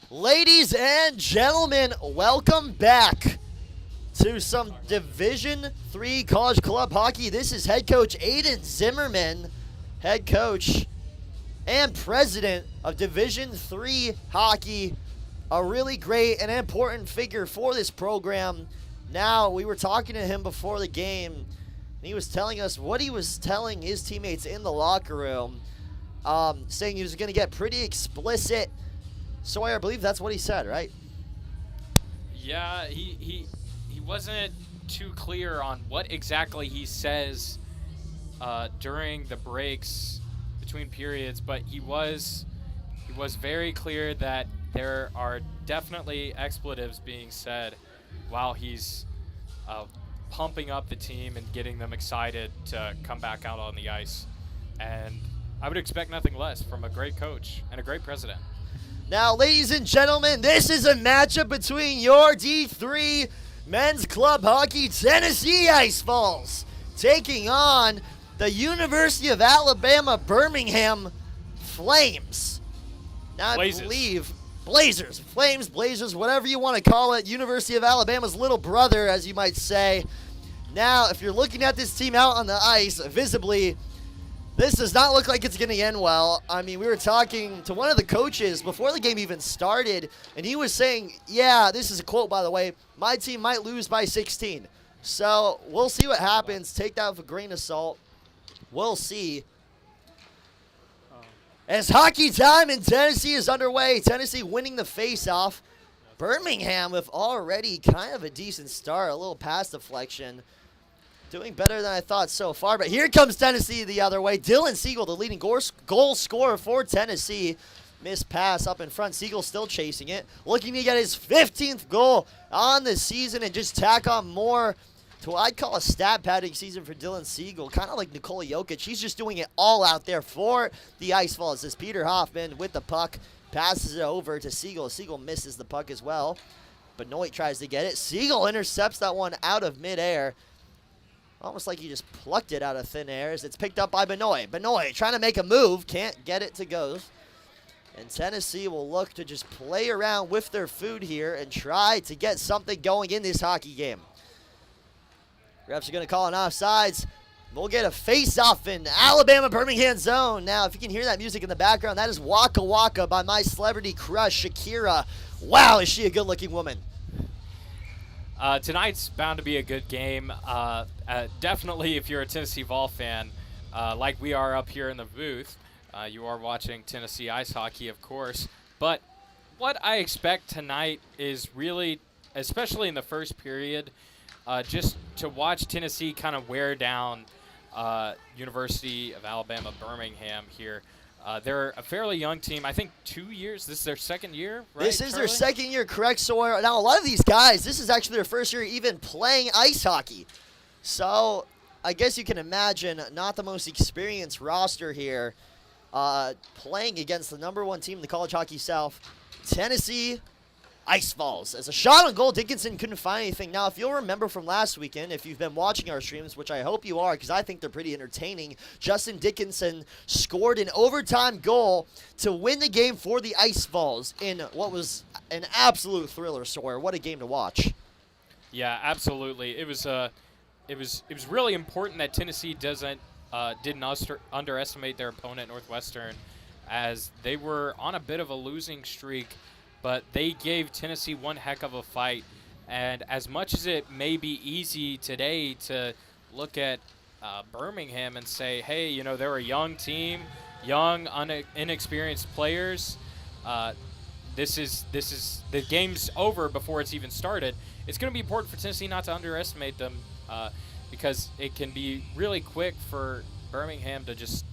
Ladies and gentlemen, welcome back to some Division III College Club Hockey. This is head coach Aiden Zimmerman, head coach and president of Division III Hockey. A really great and important figure for this program. Now, we were talking to him before the game, and he was telling us what he was telling his teammates in the locker room, saying he was going to get pretty explicit. Sawyer, I believe that's what he said, right? Yeah, he wasn't too clear on what exactly he says during the breaks between periods, but he was very clear that there are definitely expletives being said while he's pumping up the team and getting them excited to come back out on the ice. And I would expect nothing less from a great coach and a great president. Now, ladies and gentlemen, this is a matchup between your D3 men's club hockey Tennessee Ice Falls taking on the University of Alabama-Birmingham Flames. Now, I believe Blazers, Flames, Blazers, whatever you want to call it, University of Alabama's little brother, as you might say. Now, if you're looking at this team out on the ice, visibly, this does not look like it's going to end well. I mean, we were talking to one of the coaches before the game even started, and he was saying, yeah, this is a quote, by the way, my team might lose by 16. So we'll see what happens. Take that with a grain of salt. We'll see. As hockey time in Tennessee is underway, Tennessee winning the face-off. Birmingham with already kind of a decent start, a little pass deflection. Doing better than I thought so far, but here comes Tennessee the other way. Dylan Siegel, the leading goal scorer for Tennessee. Missed pass up in front. Siegel still chasing it. Looking to get his 15th goal on the season and just tack on more to what I'd call a stat padding season for Dylan Siegel. Kind of like Nikola Jokic. He's just doing it all out there for the Ice Falls. As Peter Hoffman with the puck passes it over to Siegel. Siegel misses the puck as well. Benoit tries to get it. Siegel intercepts that one out of midair. Almost like he just plucked it out of thin air as it's picked up by Benoit. Benoit trying to make a move. Can't get it to go. And Tennessee will look to just play around with their food here and try to get something going in this hockey game. Refs are going to call an offsides. We'll get a face-off in Alabama-Birmingham zone. Now, if you can hear that music in the background, that is Waka Waka by my celebrity crush, Shakira. Wow, is she a good-looking woman. Tonight's bound to be a good game. Definitely, if you're a Tennessee Vol fan, like we are up here in the booth, you are watching Tennessee ice hockey, of course. But what I expect tonight is really, especially in the first period, just to watch Tennessee kind of wear down University of Alabama-Birmingham here. They're a fairly young team. I think 2 years. This is their second year, right, This is Charlie? their second year, correct, Sawyer. Now, a lot of these guys, this is actually their first year even playing ice hockey. So, I guess you can imagine not the most experienced roster here playing against the #1 team in the College Hockey South, Tennessee Ice Falls. As a shot on goal, Dickinson couldn't find anything. Now, if you'll remember from last weekend, if you've been watching our streams, which I hope you are because I think they're pretty entertaining, Justin Dickinson scored an overtime goal to win the game for the Ice Falls in what was an absolute thriller, Sawyer. What a game to watch. Yeah, absolutely. It was really important that Tennessee didn't underestimate their opponent, Northwestern, as they were on a bit of a losing streak. But they gave Tennessee one heck of a fight. And as much as it may be easy today to look at Birmingham and say, hey, you know, they're a young team, young, inexperienced players. The game's over before it's even started. It's going to be important for Tennessee not to underestimate them because it can be really quick for Birmingham to just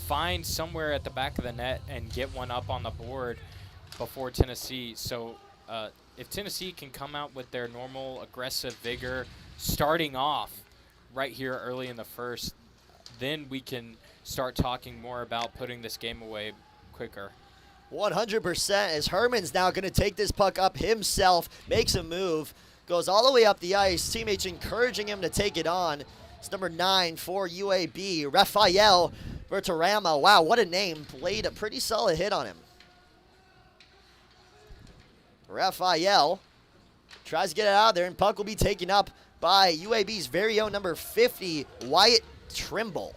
find somewhere at the back of the net and get one up on the board before Tennessee. So if Tennessee can come out with their normal aggressive vigor starting off right here early in the first, then we can start talking more about putting this game away quicker. 100%, as Herman's now going to take this puck up himself, makes a move. Goes all the way up the ice. Teammates encouraging him to take it on. It's number 9 for UAB, Rafael Verteramo. Wow, what a name. Played a pretty solid hit on him. Rafael tries to get it out of there, and puck will be taken up by UAB's very own number 50, Wyatt Trimble.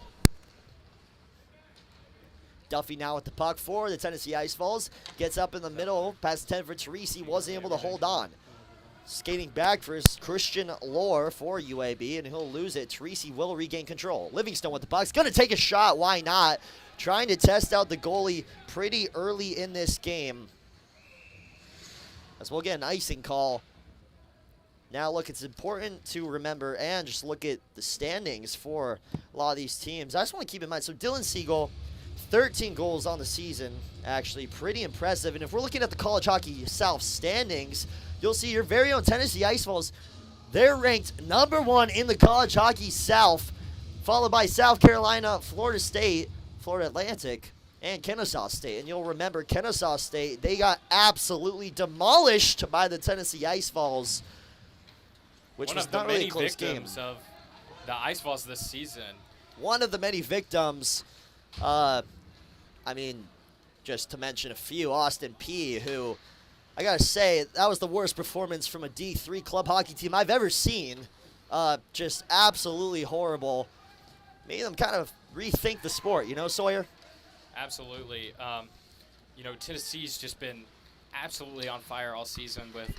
Duffy now with the puck for the Tennessee Ice Falls. Gets up in the middle, past 10 for Teresi, wasn't able to hold on. Skating back for Christian Lohr for UAB, and he'll lose it. Teresi will regain control. Livingstone with the puck. He's going to take a shot. Why not? Trying to test out the goalie pretty early in this game. As we'll get an icing call. Now, look, it's important to remember and just look at the standings for a lot of these teams. I just want to keep in mind, so Dylan Siegel, 13 goals on the season, actually pretty impressive. And if we're looking at the College Hockey South standings, you'll see your very own Tennessee Ice Falls. They're ranked number 1 in the College Hockey South, followed by South Carolina, Florida State, Florida Atlantic, and Kennesaw State. And you'll remember Kennesaw State, they got absolutely demolished by the Tennessee Ice Falls, which was not really a close game. One of the many victims of the Ice Falls this season. One of the many victims. I mean, just to mention a few, Austin P., who, I gotta say, that was the worst performance from a D3 club hockey team I've ever seen. Just absolutely horrible. Made them kind of rethink the sport, you know, Sawyer? Absolutely. You know, Tennessee's just been absolutely on fire all season, with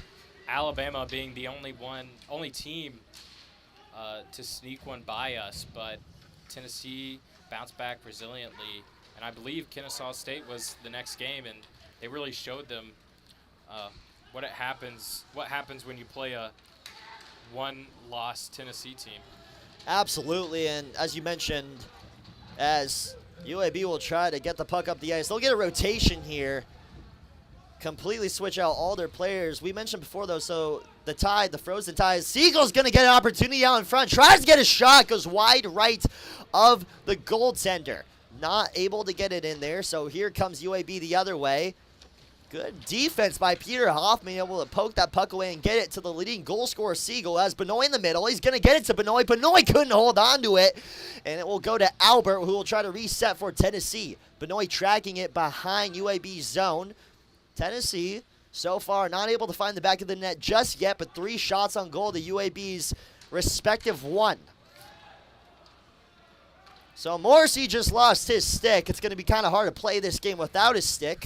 Alabama being the only team to sneak one by us, but Tennessee bounced back resiliently, and I believe Kennesaw State was the next game, and they really showed them what happens when you play a one-loss Tennessee team. Absolutely, and as you mentioned, as UAB will try to get the puck up the ice, they'll get a rotation here, completely switch out all their players. We mentioned before, though, so the Tide, the Frozen Tide, Siegel's going to get an opportunity out in front, tries to get a shot, goes wide right of the goaltender. Not able to get it in there, so here comes UAB the other way. Good defense by Peter Hoffman, able to poke that puck away and get it to the leading goal scorer, Siegel. As Benoit in the middle, he's going to get it to Benoit. Benoit couldn't hold on to it, and it will go to Albert, who will try to reset for Tennessee. Benoit tracking it behind UAB's zone. Tennessee, so far, not able to find the back of the net just yet, but 3 shots on goal to UAB's respective 1. So Morrissey just lost his stick. It's going to be kind of hard to play this game without his stick.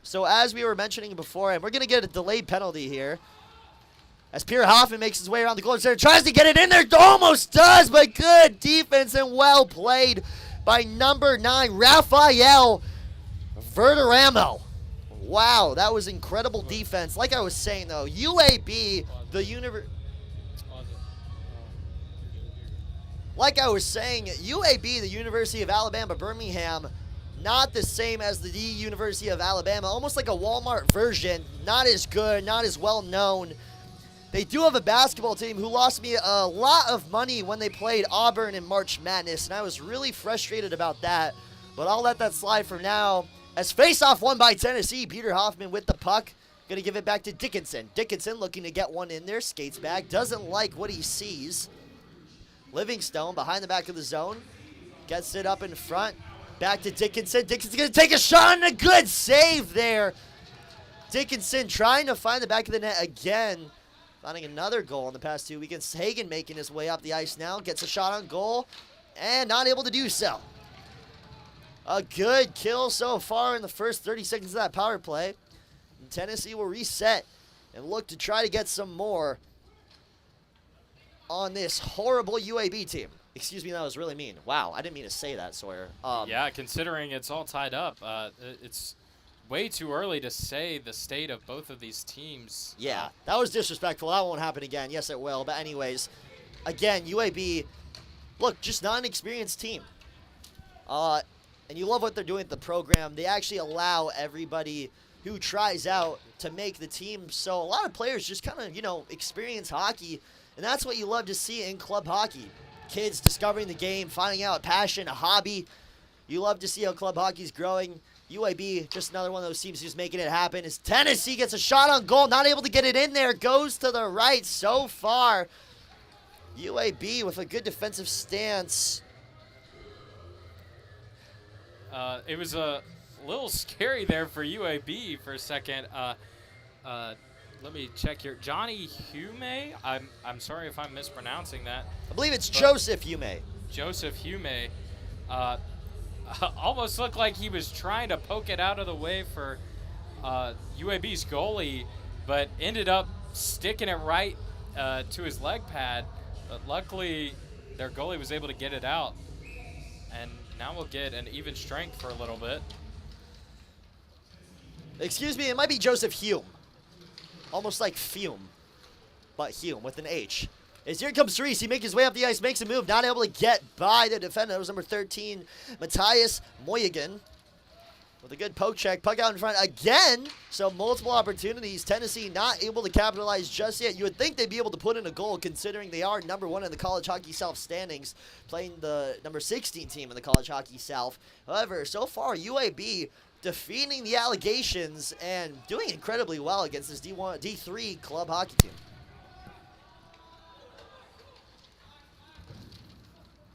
So as we were mentioning before, and we're going to get a delayed penalty here, as Pierre Hoffman makes his way around the goal center, tries to get it in there, almost does, but good defense and well played by number 9, Rafael Verteramo. Wow, that was incredible defense. Like I was saying, though, UAB, the University of Alabama-Birmingham, not the same as the University of Alabama, almost like a Walmart version, not as good, not as well known. They do have a basketball team who lost me a lot of money when they played Auburn in March Madness, and I was really frustrated about that, but I'll let that slide for now. As face-off won by Tennessee, Peter Hoffman with the puck, going to give it back to Dickinson. Dickinson looking to get one in there, skates back, doesn't like what he sees. Livingstone behind the back of the zone, gets it up in front. Back to Dickinson. Dickinson's going to take a shot and a good save there. Dickinson trying to find the back of the net again. Finding another goal in the past 2 weekends. Hagan making his way up the ice now. Gets a shot on goal and not able to do so. A good kill so far in the first 30 seconds of that power play. And Tennessee will reset and look to try to get some more on this horrible UAB team. Excuse me, that was really mean. Wow, I didn't mean to say that, Sawyer. Yeah, considering it's all tied up, it's way too early to say the state of both of these teams. Yeah, that was disrespectful. That won't happen again. Yes, it will. But anyways, again, UAB, look, just not an experienced team. And you love what they're doing at the program. They actually allow everybody who tries out to make the team. So a lot of players just kind of, you know, experience hockey. And that's what you love to see in club hockey. Kids discovering the game, finding out a passion, a hobby. You love to see how club hockey's growing. UAB, just another one of those teams who's making it happen. As Tennessee gets a shot on goal, not able to get it in there, goes to the right so far. UAB with a good defensive stance. It was a little scary there for UAB for a second. Let me check here. Johnny Hume. I'm sorry if I'm mispronouncing that. I believe it's Joseph Hume. Joseph Hume. Almost looked like he was trying to poke it out of the way for UAB's goalie, but ended up sticking it right to his leg pad. But luckily, their goalie was able to get it out. And now we'll get an even strength for a little bit. Excuse me, it might be Joseph Hume. Almost like Fume, but Hume with an H. As here comes Therese, he makes his way up the ice, makes a move, not able to get by the defender. That was number 13, Matthias Moygan. With a good poke check, puck out in front again. So multiple opportunities. Tennessee not able to capitalize just yet. You would think they'd be able to put in a goal considering they are number 1 in the College Hockey South standings, playing the number 16 team in the College Hockey South. However, so far UAB defeating the allegations and doing incredibly well against this D3 club hockey team.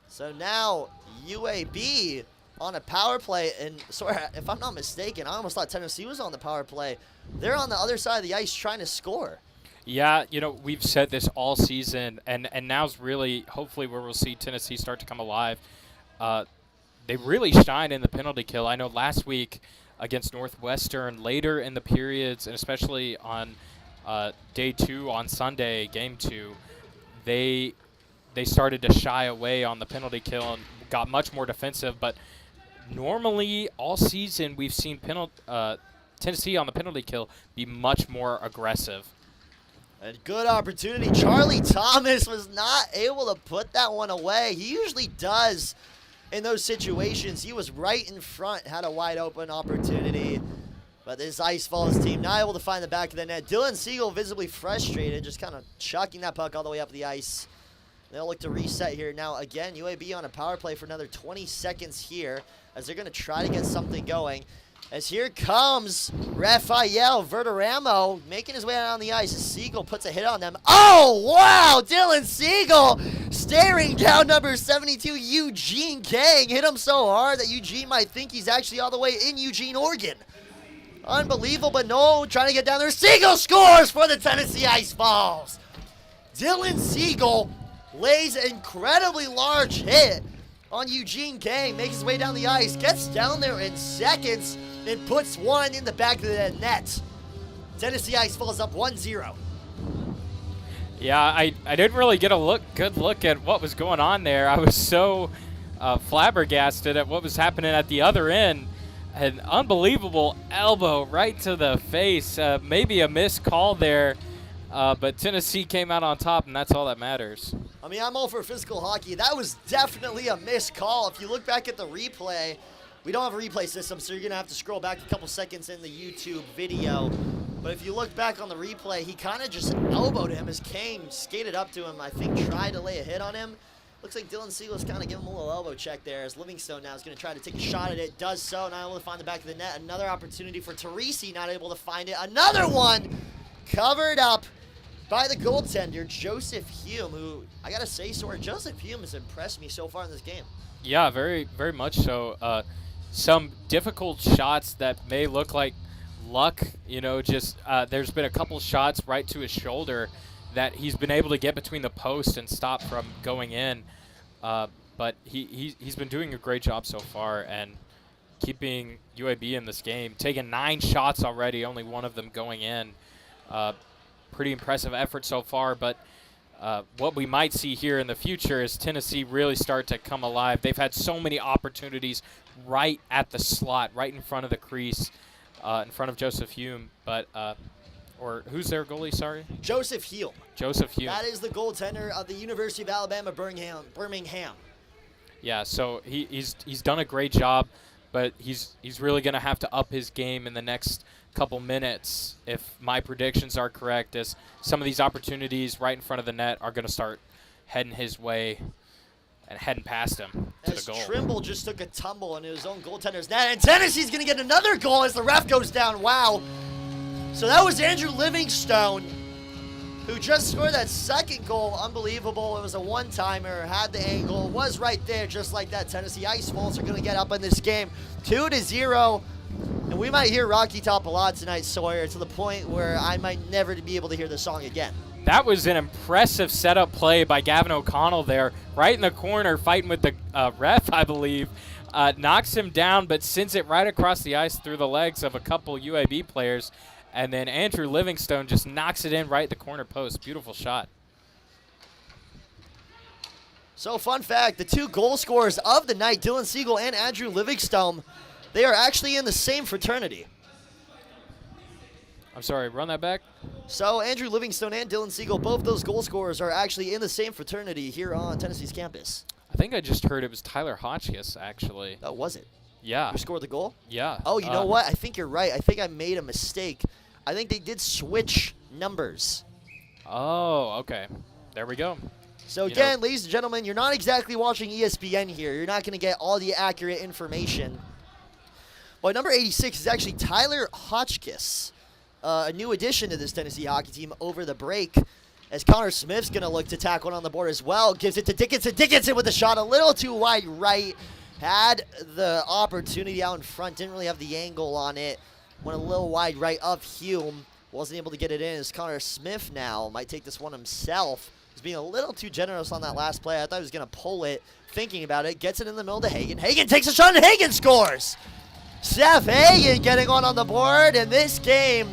So now UAB on a power play, and sorry, if I'm not mistaken, I almost thought Tennessee was on the power play. They're on the other side of the ice trying to score. Yeah, you know, we've said this all season, and now's really hopefully where we'll see Tennessee start to come alive. They really shine in the penalty kill. I know last week against Northwestern, later in the periods, and especially on day 2 on Sunday, game 2, they started to shy away on the penalty kill and got much more defensive. But normally all season we've seen Tennessee on the penalty kill be much more aggressive. A good opportunity. Charlie Thomas was not able to put that one away. He usually does in those situations. He was right in front, had a wide open opportunity. But this Ice Falls team not able to find the back of the net. Dylan Siegel visibly frustrated, just kind of chucking that puck all the way up the ice. They'll look to reset here. Now, again, UAB on a power play for another 20 seconds here as they're going to try to get something going. As here comes Rafael Verderamo making his way down the ice. Siegel puts a hit on them. Oh, wow! Dylan Siegel staring down number 72, Eugene Kang. Hit him so hard that Eugene might think he's actually all the way in Eugene, Oregon. Unbelievable, but no, trying to get down there. Siegel scores for the Tennessee Ice Falls. Dylan Siegel lays an incredibly large hit on Eugene Kang, makes his way down the ice, gets down there in seconds, and puts one in the back of the net. Tennessee Ice Falls up 1-0. Yeah, I didn't really get a good look at what was going on there. I was so flabbergasted at what was happening at the other end. An unbelievable elbow right to the face. Maybe a missed call there, but Tennessee came out on top, and that's all that matters. I mean, I'm all for physical hockey. That was definitely a missed call. If you look back at the replay, we don't have a replay system, so you're going to have to scroll back a couple seconds in the YouTube video. But if you look back on the replay, he kind of just elbowed him as Kane skated up to him, I think tried to lay a hit on him. Looks like Dylan Siegel's kind of giving him a little elbow check there as Livingstone now is going to try to take a shot at it. Does so, not able to find the back of the net. Another opportunity for Teresi, not able to find it. Another one covered up by the goaltender, Joseph Hume, who, I got to say, Joseph Hume has impressed me so far in this game. Yeah, very, very much so. Some difficult shots that may look like luck, you know, just there's been a couple shots right to his shoulder that he's been able to get between the post and stop from going in. But he's been doing a great job so far and keeping UAB in this game. Taking 9 shots already, only one of them going in. Pretty impressive effort so far, but what we might see here in the future is Tennessee really start to come alive. They've had so many opportunities right at the slot, right in front of the crease, in front of Joseph Hume. But or who's their goalie, sorry? Joseph Hume. Joseph Hume. That is the goaltender of the University of Alabama-Birmingham. Yeah, so he's done a great job, but he's really going to have to up his game in the next couple minutes if my predictions are correct, as some of these opportunities right in front of the net are going to start heading his way. and heading past him to As the goal. Trimble just took a tumble into his own goaltender's net, and Tennessee's going to get another goal as the ref goes down. Wow. So that was Andrew Livingstone, who just scored that second goal. Unbelievable. It was a one-timer, had the angle, was right there, just like that. Tennessee Ice Wolves are going to get up in this game 2-0. And we might hear Rocky Top a lot tonight, Sawyer, to the point where I might never be able to hear the song again. That was an impressive setup play by Gavin O'Connell there, right in the corner, fighting with the ref, I believe. Knocks him down, but sends it right across the ice through the legs of a couple UAB players. And then Andrew Livingstone just knocks it in right at the corner post. Beautiful shot. So, fun fact, the two goal scorers of the night, Dylan Siegel and Andrew Livingstone, they are actually in the same fraternity. I'm sorry, run that back. So, Andrew Livingstone and Dylan Siegel, both those goal scorers are actually in the same fraternity here on Tennessee's campus. I think I just heard it was Tyler Hotchkiss, actually. Oh, was it? Yeah. Who scored the goal? Yeah. Oh, you know what? I think you're right. I think I made a mistake. I think they did switch numbers. Oh, okay. There we go. So again, ladies and gentlemen, you're not exactly watching ESPN here. You're not going to get all the accurate information. Well, number 86 is actually Tyler Hotchkiss, a new addition to this Tennessee hockey team over the break, as Connor Smith's going to look to tack one on the board as well. Gives it to Dickinson. Dickinson with a shot a little too wide right. Had the opportunity out in front. Didn't really have the angle on it. Went a little wide right of Hume. Wasn't able to get it in as Connor Smith now might take this one himself. He's being a little too generous on that last play. I thought he was going to pull it. Thinking about it. Gets it in the middle to Hagen. Hagen takes a shot and Hagen scores! Seth Hagen getting on the board. And this game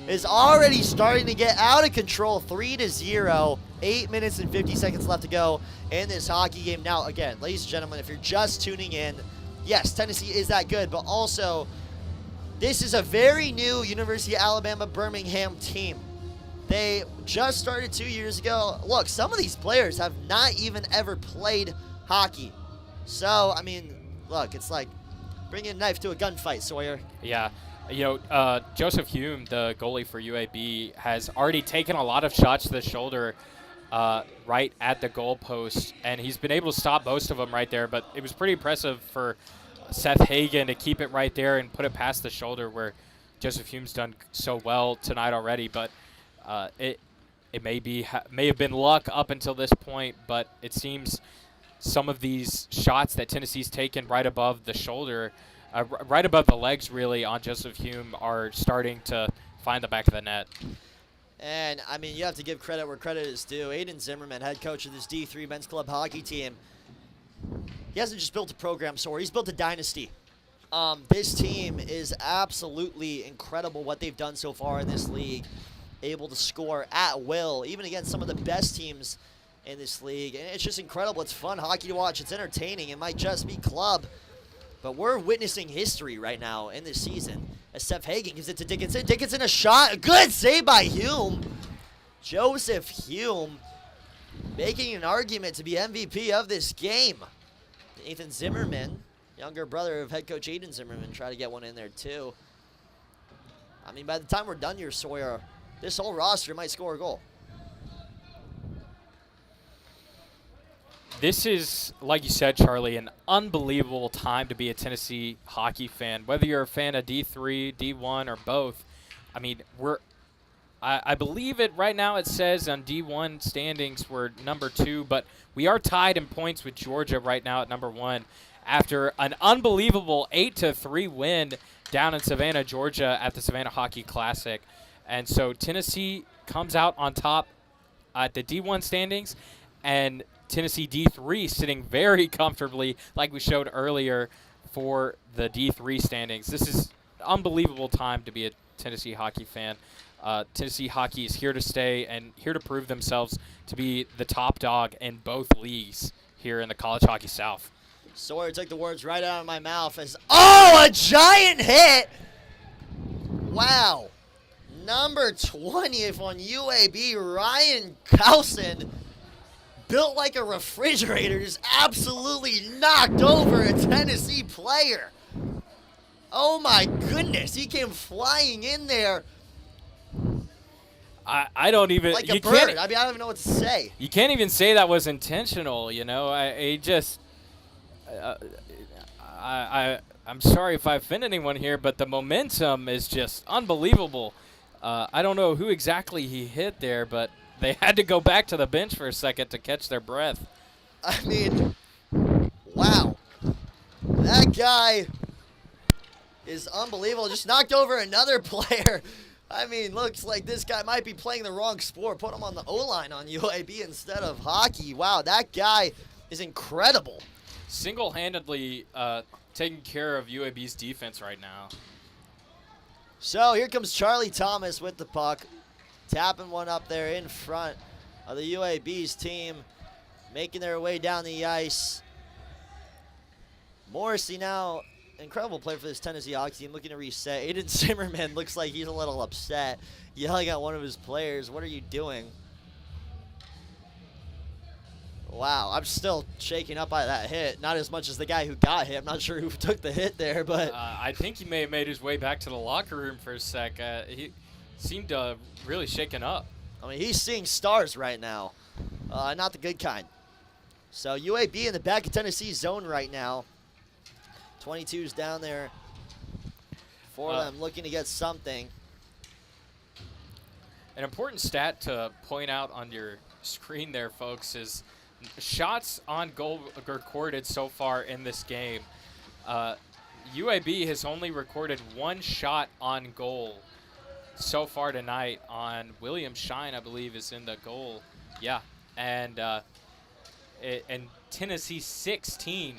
is already starting to get out of control. 3-0. 8 minutes and 50 seconds left to go in this hockey game. Now, again, ladies and gentlemen, if you're just tuning in, yes, Tennessee is that good, but also this is a very new University of Alabama-Birmingham team. They just started 2 years ago. Look, some of these players have not even ever played hockey. So, I mean, look, it's like bringing a knife to a gunfight, Sawyer. Yeah. You know, Joseph Hume, the goalie for UAB, has already taken a lot of shots to the shoulder right at the goal post, and he's been able to stop most of them right there, but it was pretty impressive for Seth Hagen to keep it right there and put it past the shoulder where Joseph Hume's done so well tonight already, but it may have been luck up until this point, but it seems some of these shots that Tennessee's taken right above the shoulder, right above the legs really on Joseph Hume are starting to find the back of the net. And, I mean, you have to give credit where credit is due. Aiden Zimmerman, head coach of this D3 men's club hockey team, he hasn't just built a program, Sawyer. He's built a dynasty. This team is absolutely incredible what they've done so far in this league. Able to score at will, even against some of the best teams in this league. And it's just incredible. It's fun hockey to watch. It's entertaining. It might just be club. But we're witnessing history right now in this season. As Seth Hagen gives it to Dickinson. Dickinson a shot. A good save by Hume. Joseph Hume making an argument to be MVP of this game. Nathan Zimmerman, younger brother of head coach Aiden Zimmerman, try to get one in there too. I mean, by the time we're done here, Sawyer, this whole roster might score a goal. This is, like you said, Charlie, an unbelievable time to be a Tennessee hockey fan. Whether you're a fan of D3, D1, or both, I mean, I believe it right now it says on D1 standings we're number 2, but we are tied in points with Georgia right now at number 1 after an unbelievable 8-3 win down in Savannah, Georgia at the Savannah Hockey Classic. And so Tennessee comes out on top at the D1 standings, and Tennessee D3 sitting very comfortably, like we showed earlier, for the D3 standings. This is an unbelievable time to be a Tennessee hockey fan. Tennessee hockey is here to stay and here to prove themselves to be the top dog in both leagues here in the College Hockey South. Sawyer took the words right out of my mouth as, oh, a giant hit! Wow. Number 20 on UAB, Ryan Carlson, built like a refrigerator, just absolutely knocked over a Tennessee player. Oh my goodness, he came flying in there. I don't even. Like a You bird. can't. I mean, I don't even know what to say. You can't even say that was intentional. You know, I just. Uh, I'm sorry if I offend anyone here, but the momentum is just unbelievable. I don't know who exactly he hit there, but they had to go back to the bench for a second to catch their breath. I mean, wow. That guy is unbelievable. Just knocked over another player. I mean, looks like this guy might be playing the wrong sport. Put him on the O-line on UAB instead of hockey. Wow, that guy is incredible. Single-handedly taking care of UAB's defense right now. So here comes Charlie Thomas with the puck. Tapping one up there in front of the UAB's team. Making their way down the ice. Morrissey now, incredible play for this Tennessee hockey team, looking to reset. Aiden Zimmerman looks like he's a little upset, yelling at one of his players. What are you doing? Wow, I'm still shaken up by that hit. Not as much as the guy who got hit. I'm not sure who took the hit there, but I think he may have made his way back to the locker room for a sec. He seemed really shaken up. I mean, he's seeing stars right now. Not the good kind. So UAB in the back of Tennessee zone right now. 22's down there for them, looking to get something. An important stat to point out on your screen there, folks, is shots on goal recorded so far in this game. UAB has only recorded one shot on goal so far tonight on William Shine, I believe, is in the goal. Yeah, and Tennessee 16,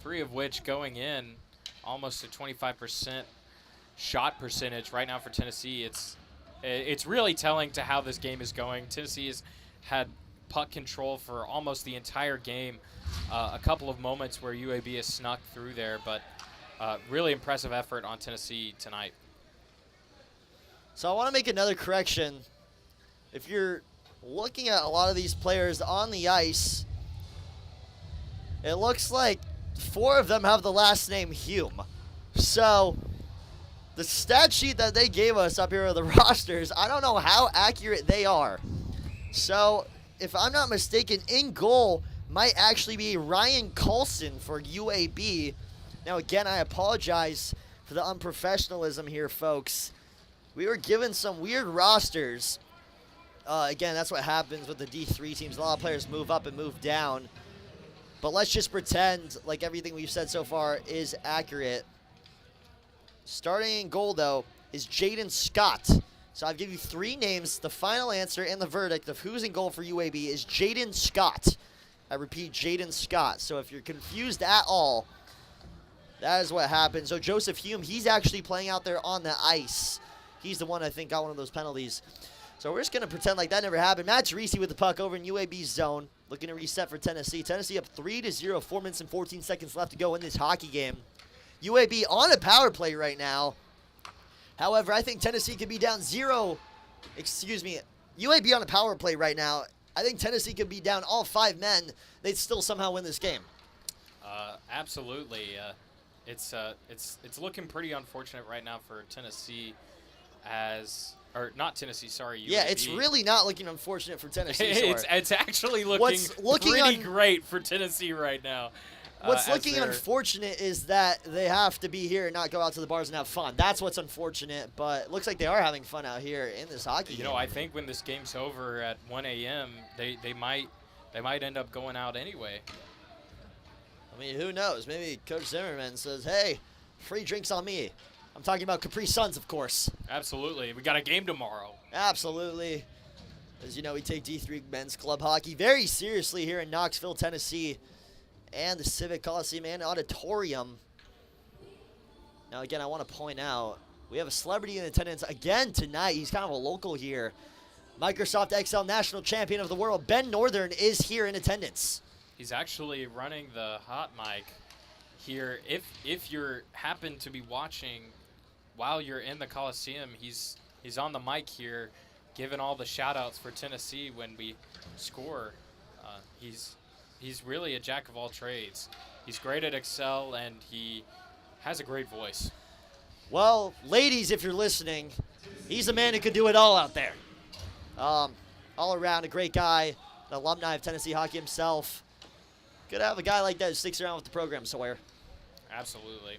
3 of which going in, almost a 25% shot percentage right now for Tennessee. It's really telling to how this game is going. Tennessee has had puck control for almost the entire game. A couple of moments where UAB has snuck through there, but really impressive effort on Tennessee tonight. So I want to make another correction. If you're looking at a lot of these players on the ice, it looks like 4 of them have the last name Hume. So the stat sheet that they gave us up here are the rosters. I don't know how accurate they are. So if I'm not mistaken, in goal might actually be Ryan Coulson for UAB. Now again, I apologize for the unprofessionalism here, folks. We were given some weird rosters. Again, that's what happens with the D3 teams. A lot of players move up and move down. But let's just pretend like everything we've said so far is accurate. Starting in goal, though, is Jaden Scott. So I'll give you 3 names. The final answer and the verdict of who's in goal for UAB is Jaden Scott. I repeat, Jaden Scott. So if you're confused at all, that is what happened. So Joseph Hume, he's actually playing out there on the ice. He's the one, I think, got one of those penalties. So we're just going to pretend like that never happened. Matt Teresi with the puck over in UAB's zone. Looking to reset for Tennessee. Tennessee up 3-0, 4 minutes and 14 seconds left to go in this hockey game. UAB on a power play right now. However, I think Tennessee could be down UAB on a power play right now. I think Tennessee could be down all 5 men. They'd still somehow win this game. Absolutely. It's looking pretty unfortunate right now for Tennessee or not Tennessee, sorry, UAB. Yeah, it's really not looking unfortunate for Tennessee. It's actually looking pretty great for Tennessee right now. What's looking unfortunate is that they have to be here and not go out to the bars and have fun. That's what's unfortunate, but it looks like they are having fun out here in this hockey game. I think when this game's over at 1 a.m., they might end up going out anyway. I mean, who knows? Maybe Coach Zimmerman says, hey, free drinks on me. I'm talking about Capri Suns, of course. Absolutely. We got a game tomorrow. Absolutely. As you know, we take D3 men's club hockey very seriously here in Knoxville, Tennessee, and the Civic Coliseum and Auditorium. Now, again, I want to point out, we have a celebrity in attendance again tonight. He's kind of a local here. Microsoft Excel National Champion of the World, Ben Northern, is here in attendance. He's actually running the hot mic here. If you happen to be watching while you're in the Coliseum, he's on the mic here, giving all the shout-outs for Tennessee when we score. He's really a jack of all trades. He's great at Excel, and he has a great voice. Well, ladies, if you're listening, he's a man who could do it all out there. All around a great guy, an alumni of Tennessee hockey himself. Good to have a guy like that who sticks around with the program, Sawyer. Absolutely.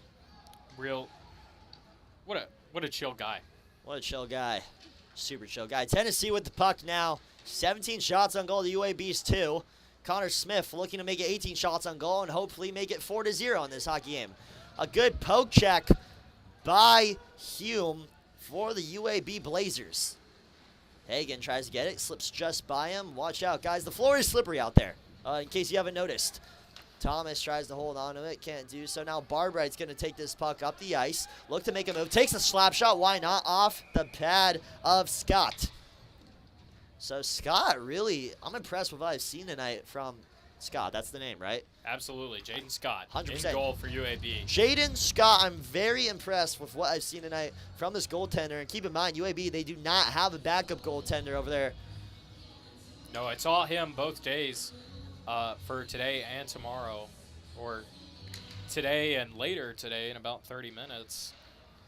What a chill guy. What a chill guy. Super chill guy. Tennessee with the puck now. 17 shots on goal to UAB's 2. Connor Smith looking to make it 18 shots on goal and hopefully make it 4-0 in this hockey game. A good poke check by Hume for the UAB Blazers. Hagen tries to get it, slips just by him. Watch out, guys. The floor is slippery out there, in case you haven't noticed. Thomas tries to hold on to it, can't do so. Now Barbright's going to take this puck up the ice, look to make a move, takes a slap shot, why not, off the pad of Scott. So Scott, really, I'm impressed with what I've seen tonight from Scott. That's the name, right? Absolutely, Jaden Scott. 100%. In goal for UAB. Jaden Scott, I'm very impressed with what I've seen tonight from this goaltender. And keep in mind, UAB, they do not have a backup goaltender over there. No, it's all him both days for today and tomorrow. Or today and later today in about 30 minutes.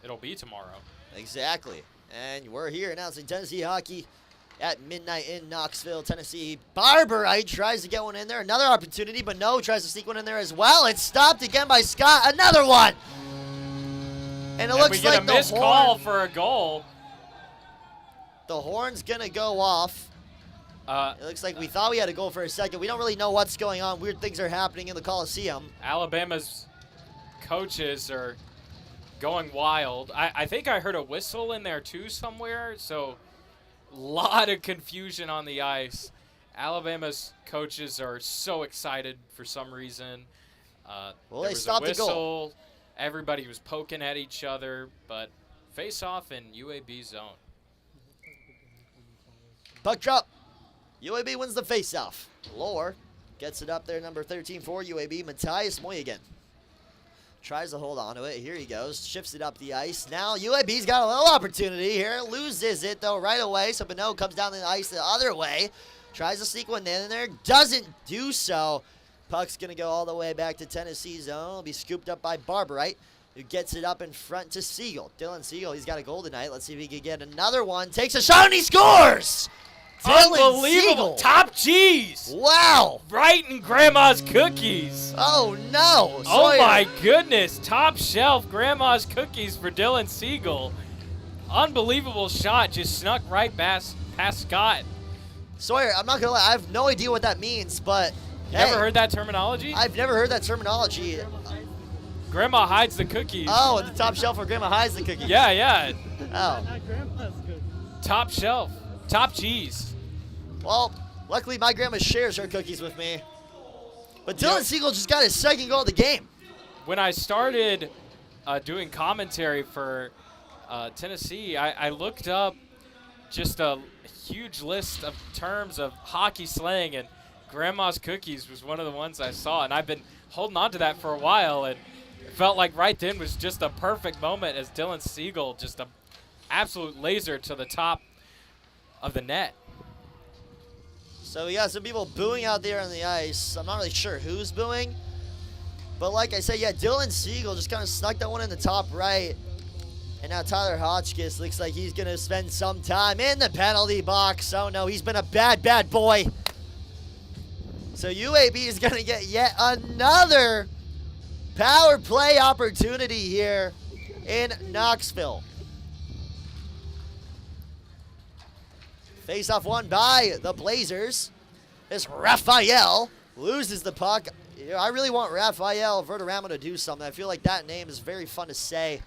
It'll be tomorrow. Exactly. And we're here announcing Tennessee hockey at midnight in Knoxville, Tennessee. Barbrite tries to get one in there. Another opportunity, but no, tries to sneak one in there as well. It's stopped again by Scott. Another one. And it looks like the missed call for a goal. The horn's going to go off. It looks like we thought we had a goal for a second. We don't really know what's going on. Weird things are happening in the Coliseum. Alabama's coaches are going wild. I think I heard a whistle in there too somewhere, so lot of confusion on the ice. Alabama's coaches are so excited for some reason. Well, there they was stopped a the goal. whistle. Everybody was poking at each other, but face-off in UAB zone. Puck drop. UAB wins the face-off. Lohr gets it up there, number 13 for UAB, Matthias Moynigan. Tries to hold on to it. Here he goes. Shifts it up the ice. Now UAB's got a little opportunity here. Loses it, though, right away. So Bonneau comes down the ice the other way. Tries to sneak one in there. Doesn't do so. Puck's going to go all the way back to Tennessee zone. It'll be scooped up by Barbrite, who gets it up in front to Siegel. Dylan Siegel, he's got a goal tonight. Let's see if he can get another one. Takes a shot and he scores! Unbelievable. Siegel. Top cheese. Wow. Right in Grandma's cookies. Oh, no. Oh, Sawyer. my goodness. Top shelf Grandma's cookies for Dylan Siegel. Unbelievable shot. Just snuck right past Scott. Sawyer, I'm not going to lie. I have no idea what that means, but hey, Never heard that terminology? I've never heard that terminology. Grandma hides the cookies. Oh, the top shelf where Grandma hides the cookies. Yeah, yeah. Oh. Not grandma's cookies. Top shelf. Top cheese. Well, luckily my grandma shares her cookies with me. But Dylan Siegel just got his second goal of the game. When I started doing commentary for Tennessee, I looked up just a huge list of terms of hockey slang, and Grandma's cookies was one of the ones I saw, and I've been holding on to that for a while, and it felt like right then was just a perfect moment as Dylan Siegel, just a absolute laser to the top of the net. So we got some people booing out there on the ice. I'm not really sure who's booing. But like I said, yeah, Dylan Siegel just kind of snuck that one in the top right. And now Tyler Hotchkiss looks like he's going to spend some time in the penalty box. Oh, no, he's been a bad, bad boy. So UAB is going to get yet another power play opportunity here in Knoxville. Face-off won by the Blazers. This Raphael loses the puck. I really want Raphael Verderamo to do something. I feel like that name is very fun to say.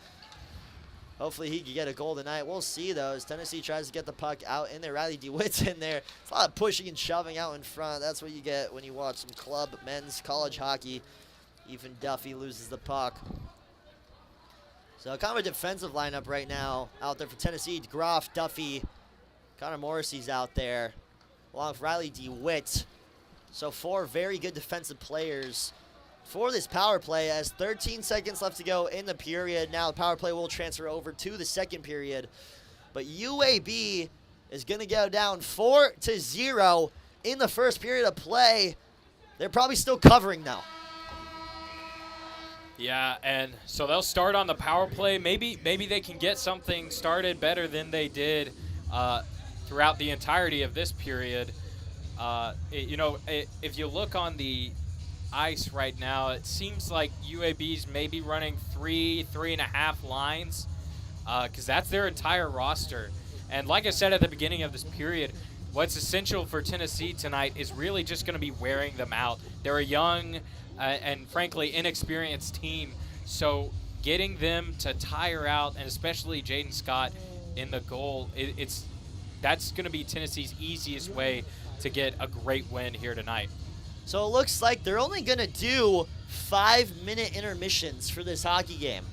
Hopefully he can get a goal tonight. We'll see, though, as Tennessee tries to get the puck out in there. Riley DeWitt's in there. It's a lot of pushing and shoving out in front. That's what you get when you watch some club men's college hockey. Ethan Duffy loses the puck. So kind of a defensive lineup right now out there for Tennessee. Groff, Duffy, Connor Morrissey's out there, along with Riley DeWitt. So 4 very good defensive players for this power play as 13 seconds left to go in the period. Now the power play will transfer over to the second period. But UAB is going to go down 4-0 in the first period of play. They're probably still covering now. Yeah, and so they'll start on the power play. Maybe they can get something started better than they did throughout the entirety of this period. If you look on the ice right now, it seems like UAB's maybe running three and a half lines, because that's their entire roster. And like I said at the beginning of this period, what's essential for Tennessee tonight is really just going to be wearing them out. They're a young and frankly inexperienced team, so getting them to tire out, and especially Jaden Scott in the goal, that's going to be Tennessee's easiest way to get a great win here tonight. So it looks like they're only going to do 5-minute intermissions for this hockey game.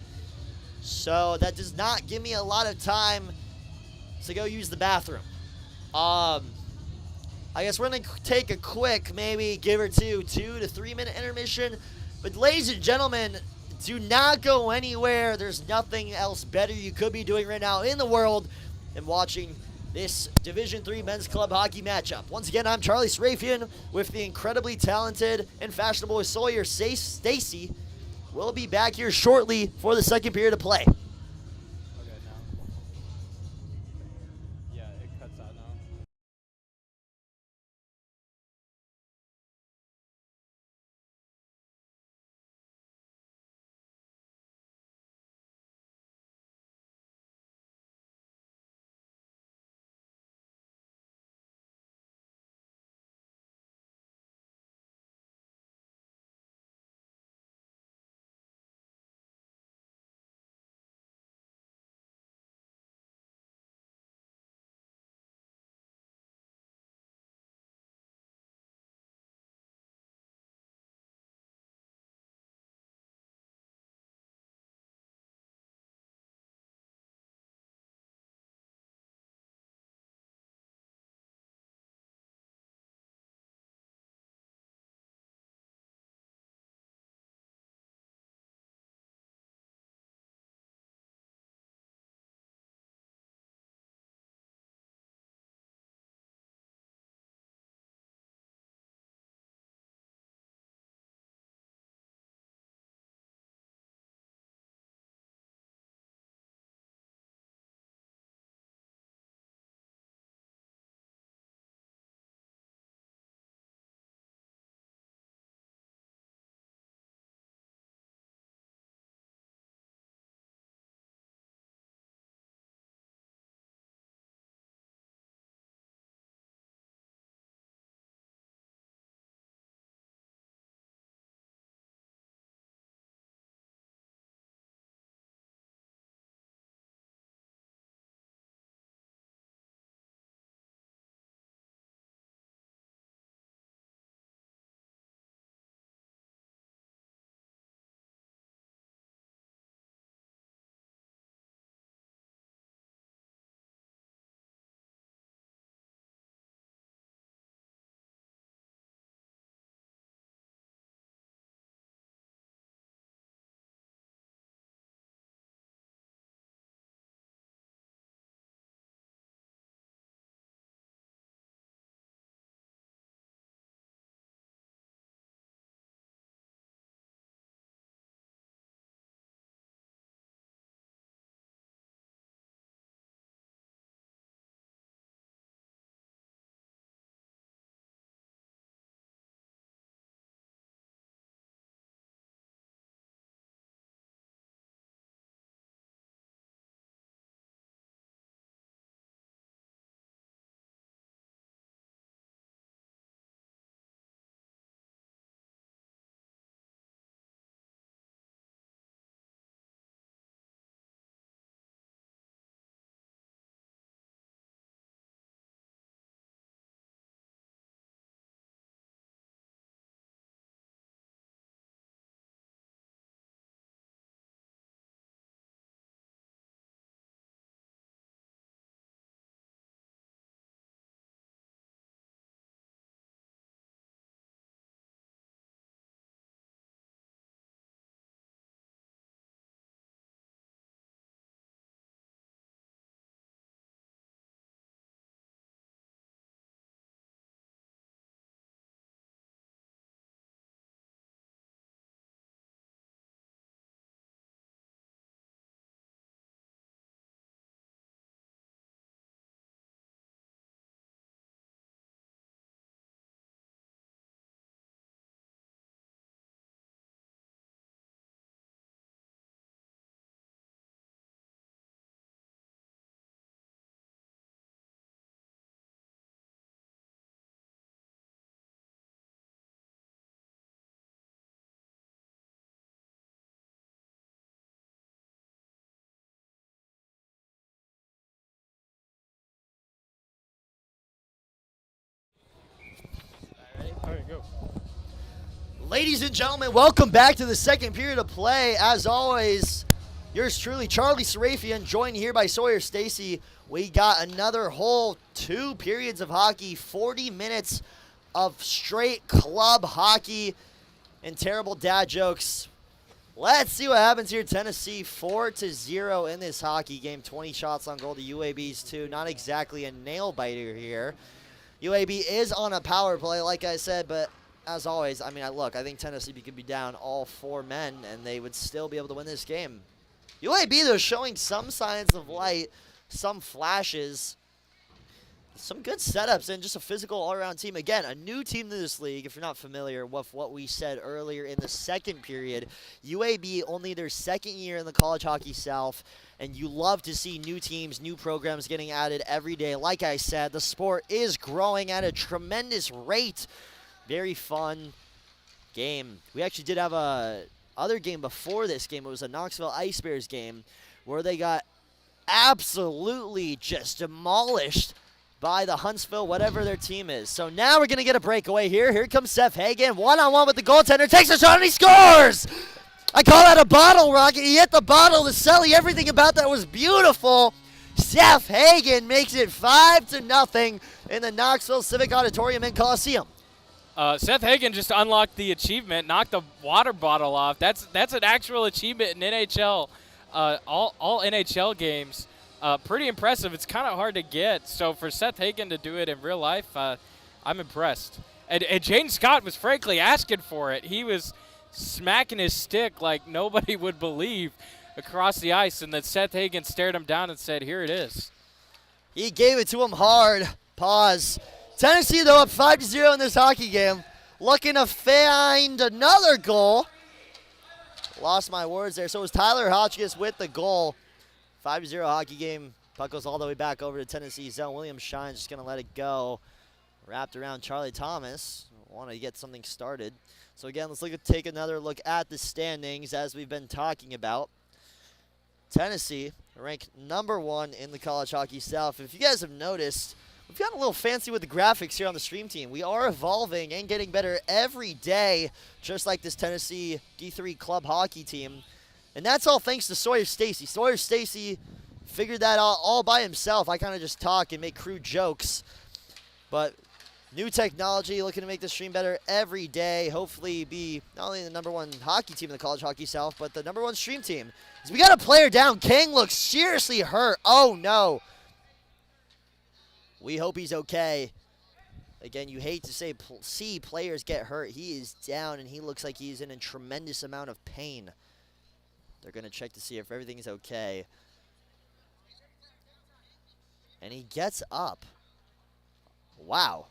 So that does not give me a lot of time to go use the bathroom. I guess we're going to take a quick, maybe give or two, 2 to 3 minute intermission. But ladies and gentlemen, do not go anywhere. There's nothing else better you could be doing right now in the world than watching this Division III Men's Club hockey matchup. Once again, I'm Charlie Serafian with the incredibly talented and fashionable Sawyer Stacy. We'll be back here shortly for the second period of play. go. Ladies and gentlemen, welcome back to the second period of play. As always, yours truly, Charlie Serafian, joined here by Sawyer Stacy. We got another whole 2 periods of hockey, 40 minutes of straight club hockey and terrible dad jokes. Let's see what happens here. Tennessee 4-0 in this hockey game. 20 shots on goal to UAB's 2. Not exactly a nail biter here. UAB is on a power play, like I said, but as always, I think Tennessee could be down all 4 men, and they would still be able to win this game. UAB, though, showing some signs of light, some flashes, some good setups, and just a physical all-around team. Again, a new team to this league, if you're not familiar with what we said earlier in the second period. UAB only their second year in the College Hockey South, and you love to see new teams, new programs getting added every day. Like I said, the sport is growing at a tremendous rate. Very fun game. We actually did have a other game before this game. It was a Knoxville Ice Bears game where they got absolutely just demolished by the Huntsville, whatever their team is. So now we're going to get a breakaway here. Here comes Seth Hagen, one-on-one with the goaltender, takes a shot, and he scores! I call that a bottle rocket. He hit the bottle, the celly, everything about that was beautiful. Seth Hagen makes it 5-0 in the Knoxville Civic Auditorium in Coliseum. Seth Hagen just unlocked the achievement, knocked the water bottle off. That's an actual achievement in NHL. All NHL games. Pretty impressive. It's kind of hard to get. So for Seth Hagen to do it in real life, I'm impressed. And Jaden Scott was frankly asking for it. He was smacking his stick like nobody would believe across the ice. And then Seth Hagen stared him down and said, here it is. He gave it to him hard. Pause. Tennessee, though, up 5-0 in this hockey game. Looking to find another goal. Lost my words there. So it was Tyler Hotchkiss with the goal. 5-0 hockey game. Puck goes all the way back over to Tennessee zone. William Shine's just going to let it go. Wrapped around Charlie Thomas. Want to get something started. So again, let's take another look at the standings as we've been talking about. Tennessee ranked #1 in the College Hockey South. If you guys have noticed, we've gotten a little fancy with the graphics here on the stream team. We are evolving and getting better every day, just like this Tennessee D3 club hockey team. And that's all thanks to Sawyer Stacy. Sawyer Stacy figured that out all by himself. I kind of just talk and make crude jokes. But new technology, looking to make the stream better every day. Hopefully be not only the #1 hockey team in the College Hockey South, but the #1 stream team. As we got a player down. King looks seriously hurt. Oh, no. We hope he's okay. Again, you hate to see players get hurt. He is down, and he looks like he's in a tremendous amount of pain. They're going to check to see if everything's okay. And he gets up. Wow.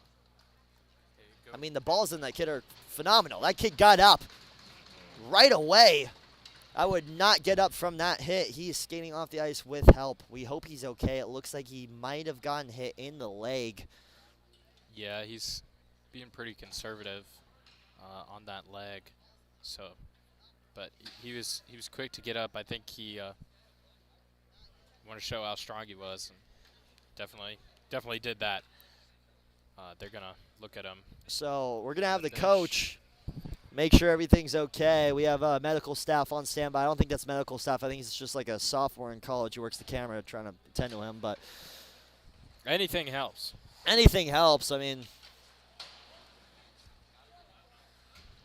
I mean, the balls in that kid are phenomenal. That kid got up right away. I would not get up from that hit. He is skating off the ice with help. We hope he's okay. It looks like he might have gotten hit in the leg. Yeah, he's being pretty conservative on that leg. So, but he was quick to get up. I think he wanted to show how strong he was, and definitely did that. They're gonna look at him. So we're gonna have the coach make sure everything's okay. We have medical staff on standby. I don't think that's medical staff. I think it's just like a sophomore in college who works the camera trying to attend to him. But anything helps. Anything helps. I mean,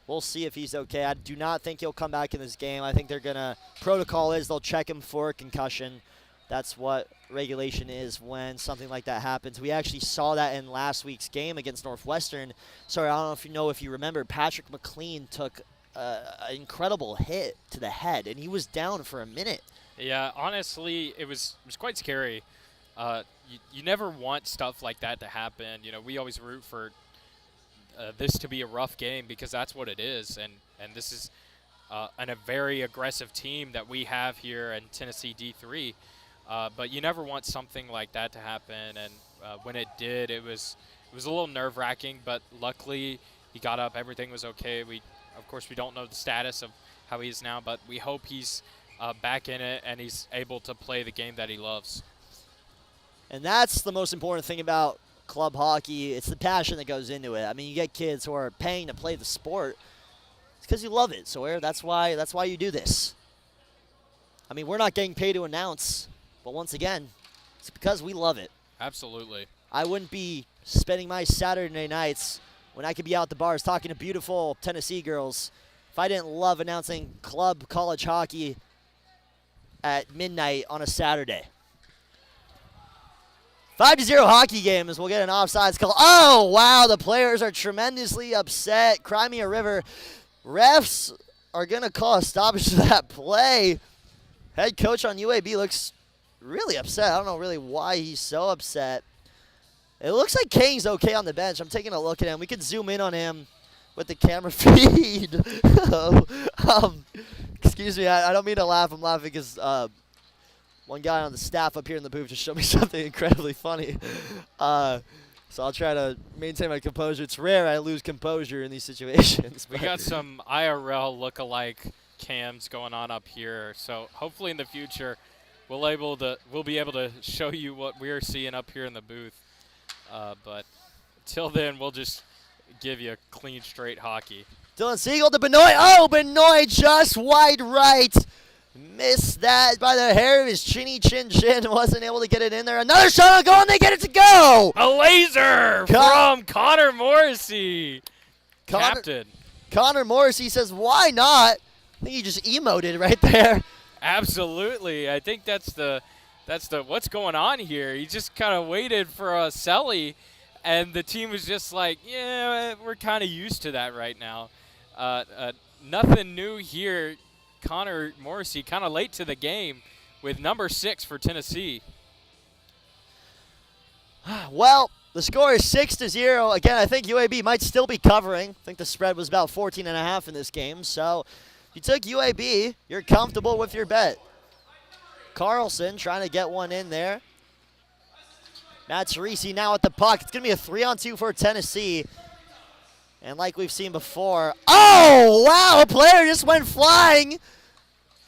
we'll see if he's okay. I do not think he'll come back in this game. I think they're going to – protocol is they'll check him for a concussion. That's what regulation is when something like that happens. We actually saw that in last week's game against Northwestern. Sorry, I don't know if you remember, Patrick McLean took an incredible hit to the head, and he was down for a minute. Yeah, honestly, it was quite scary. You never want stuff like that to happen. You know, we always root for this to be a rough game because that's what it is, and this is a very aggressive team that we have here in Tennessee D3. But you never want something like that to happen, and when it did, it was a little nerve-wracking. But luckily, he got up. Everything was okay. Of course, we don't know the status of how he is now, but we hope he's back in it and he's able to play the game that he loves. And that's the most important thing about club hockey, it's the passion that goes into it. I mean, you get kids who are paying to play the sport. It's because you love it, Sawyer. That's why you do this. I mean, we're not getting paid to announce, but once again, it's because we love it. Absolutely. I wouldn't be spending my Saturday nights when I could be out at the bars talking to beautiful Tennessee girls if I didn't love announcing club college hockey at midnight on a Saturday. 5-0 hockey game as we'll get an offsides call. Oh, wow, the players are tremendously upset. Crimea River refs are going to call a stoppage to that play. Head coach on UAB looks really upset. I don't know really why he's so upset. It looks like Kane's okay on the bench. I'm taking a look at him. We could zoom in on him with the camera feed. Excuse me, I don't mean to laugh. I'm laughing because one guy on the staff up here in the booth just showed me something incredibly funny. So I'll try to maintain my composure. It's rare I lose composure in these situations. We got some IRL look-alike cams going on up here, so hopefully in the future we'll be able to show you what we're seeing up here in the booth. But till then, we'll just give you a clean, straight hockey. Dylan Siegel to Benoit. Oh, Benoit just wide right. Missed that by the hair of his chinny chin. Wasn't able to get it in there. Another shot on goal, and they get it to go. A laser from Connor Morrissey. Captain. Connor Morrissey says, why not? I think he just emoted right there. Absolutely. I think that's the what's going on here. He just kind of waited for a celly, and the team was just like, yeah, we're kind of used to that right now. Nothing new here. Connor Morrissey kind of late to the game with number 6 for Tennessee. Well, the score is 6-0. Again, I think UAB might still be covering. I think the spread was about 14.5 in this game. So if you took UAB, you're comfortable with your bet. Carlson trying to get one in there. Matt Cerisi now at the puck. It's going to be a 3-on-2 for Tennessee. And like we've seen before, oh, wow, a player just went flying.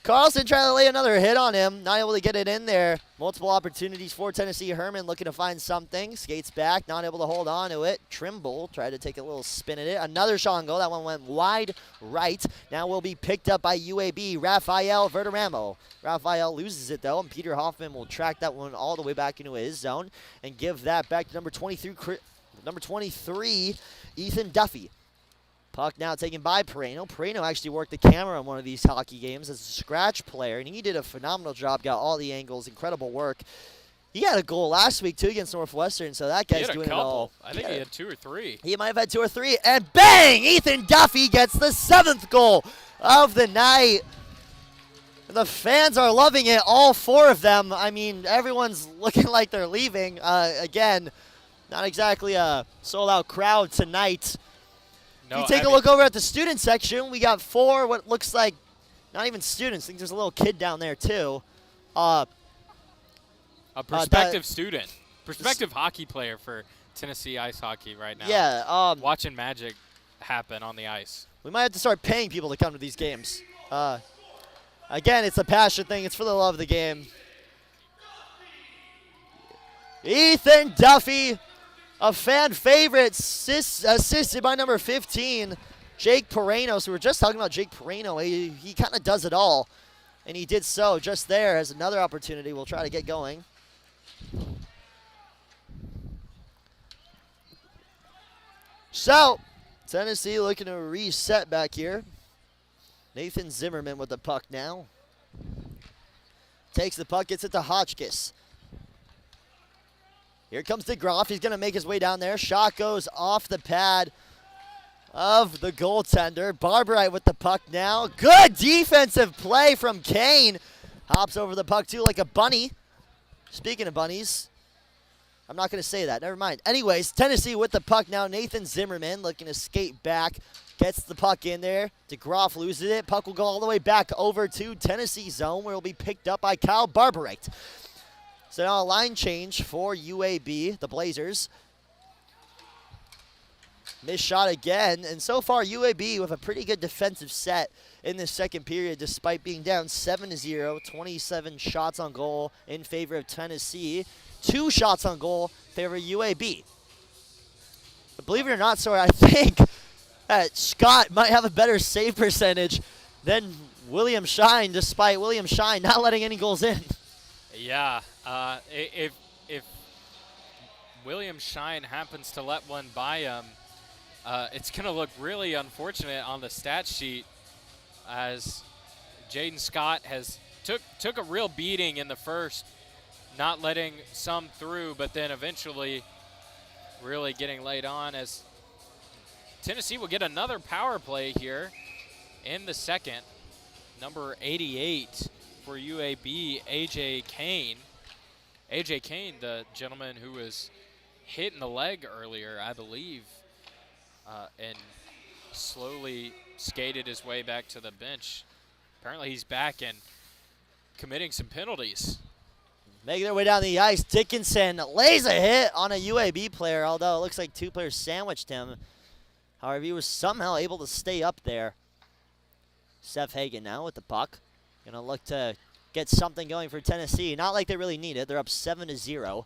Carlson trying to lay another hit on him, not able to get it in there. Multiple opportunities for Tennessee. Herman looking to find something. Skates back, not able to hold on to it. Trimble tried to take a little spin at it. Another shot on goal. That one went wide right. Now will be picked up by UAB. Rafael Verderamo. Rafael loses it, though, and Peter Hoffman will track that one all the way back into his zone and give that back to number 23, Ethan Duffy. Puck now taken by Perino. Perino actually worked the camera on one of these hockey games as a scratch player, and he did a phenomenal job, got all the angles, incredible work. He had a goal last week, too, against Northwestern, so that guy's doing it all. I think he had 2 or 3. He might have had 2 or 3, and bang! Ethan Duffy gets the 7th goal of the night. The fans are loving it, all 4 of them. I mean, everyone's looking like they're leaving. Again, not exactly a sold-out crowd tonight. No, if you take a look over at the student section, we got 4 what looks like not even students. I think there's a little kid down there, too. A prospective student. Prospective hockey player for Tennessee ice hockey right now. Yeah. Watching magic happen on the ice. We might have to start paying people to come to these games. Again, it's a passion thing. It's for the love of the game. Ethan Duffy, a fan favorite, assisted by number 15, Jake Perino. So we were just talking about Jake Perino. He kind of does it all, and he did so just there as another opportunity. We'll try to get going. So, Tennessee looking to reset back here. Nathan Zimmerman with the puck now. Takes the puck, gets it to Hotchkiss. Here comes DeGroff. He's going to make his way down there. Shot goes off the pad of the goaltender. Barbarite with the puck now. Good defensive play from Kane. Hops over the puck, too, like a bunny. Speaking of bunnies, I'm not going to say that. Never mind. Anyways, Tennessee with the puck now. Nathan Zimmerman looking to skate back. Gets the puck in there. DeGroff loses it. Puck will go all the way back over to Tennessee zone, where it will be picked up by Kyle Barbarite. So now a line change for UAB, the Blazers. Missed shot again. And so far, UAB with a pretty good defensive set in the second period, despite being down 7-0. 27 shots on goal in favor of Tennessee. 2 shots on goal in favor of UAB. Believe it or not, sorry, I think that Scott might have a better save percentage than William Shine, despite William Shine not letting any goals in. Yeah, if William Shine happens to let one by him, it's going to look really unfortunate on the stat sheet, as Jaden Scott has took a real beating in the first, not letting some through, but then eventually really getting laid on, as Tennessee will get another power play here in the second. Number 88 for UAB, A.J. Kane. A.J. Kane, the gentleman who was hit in the leg earlier, I believe, and slowly skated his way back to the bench. Apparently he's back and committing some penalties. Making their way down the ice, Dickinson lays a hit on a UAB player, although it looks like two players sandwiched him. However, he was somehow able to stay up there. Seth Hagen now with the puck. Gonna look to get something going for Tennessee. Not like they really need it. They're up 7-0.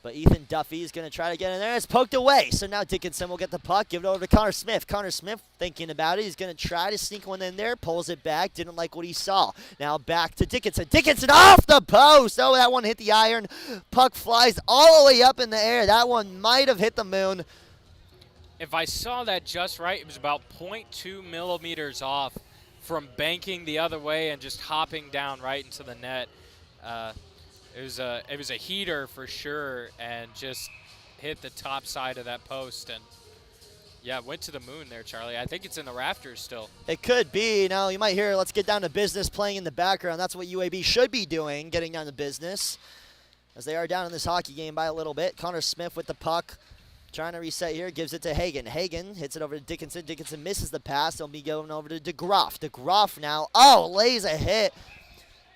But Ethan Duffy is going to try to get in there. It's poked away. So now Dickinson will get the puck. Give it over to Connor Smith. Connor Smith thinking about it. He's going to try to sneak one in there. Pulls it back. Didn't like what he saw. Now back to Dickinson. Dickinson off the post. Oh, that one hit the iron. Puck flies all the way up in the air. That one might have hit the moon. If I saw that just right, it was about 0.2 millimeters off from banking the other way and just hopping down right into the net. It was a heater for sure, and just hit the top side of that post, and yeah, went to the moon there, Charlie. I think it's in the rafters still. It could be. Now you might hear "Let's Get Down to Business" playing in the background. That's what UAB should be doing, getting down to business, as they are down in this hockey game by a little bit. Connor Smith with the puck, trying to reset here, gives it to Hagen. Hagen hits it over to Dickinson. Dickinson misses the pass. They'll be going over to DeGroff. DeGroff now, lays a hit.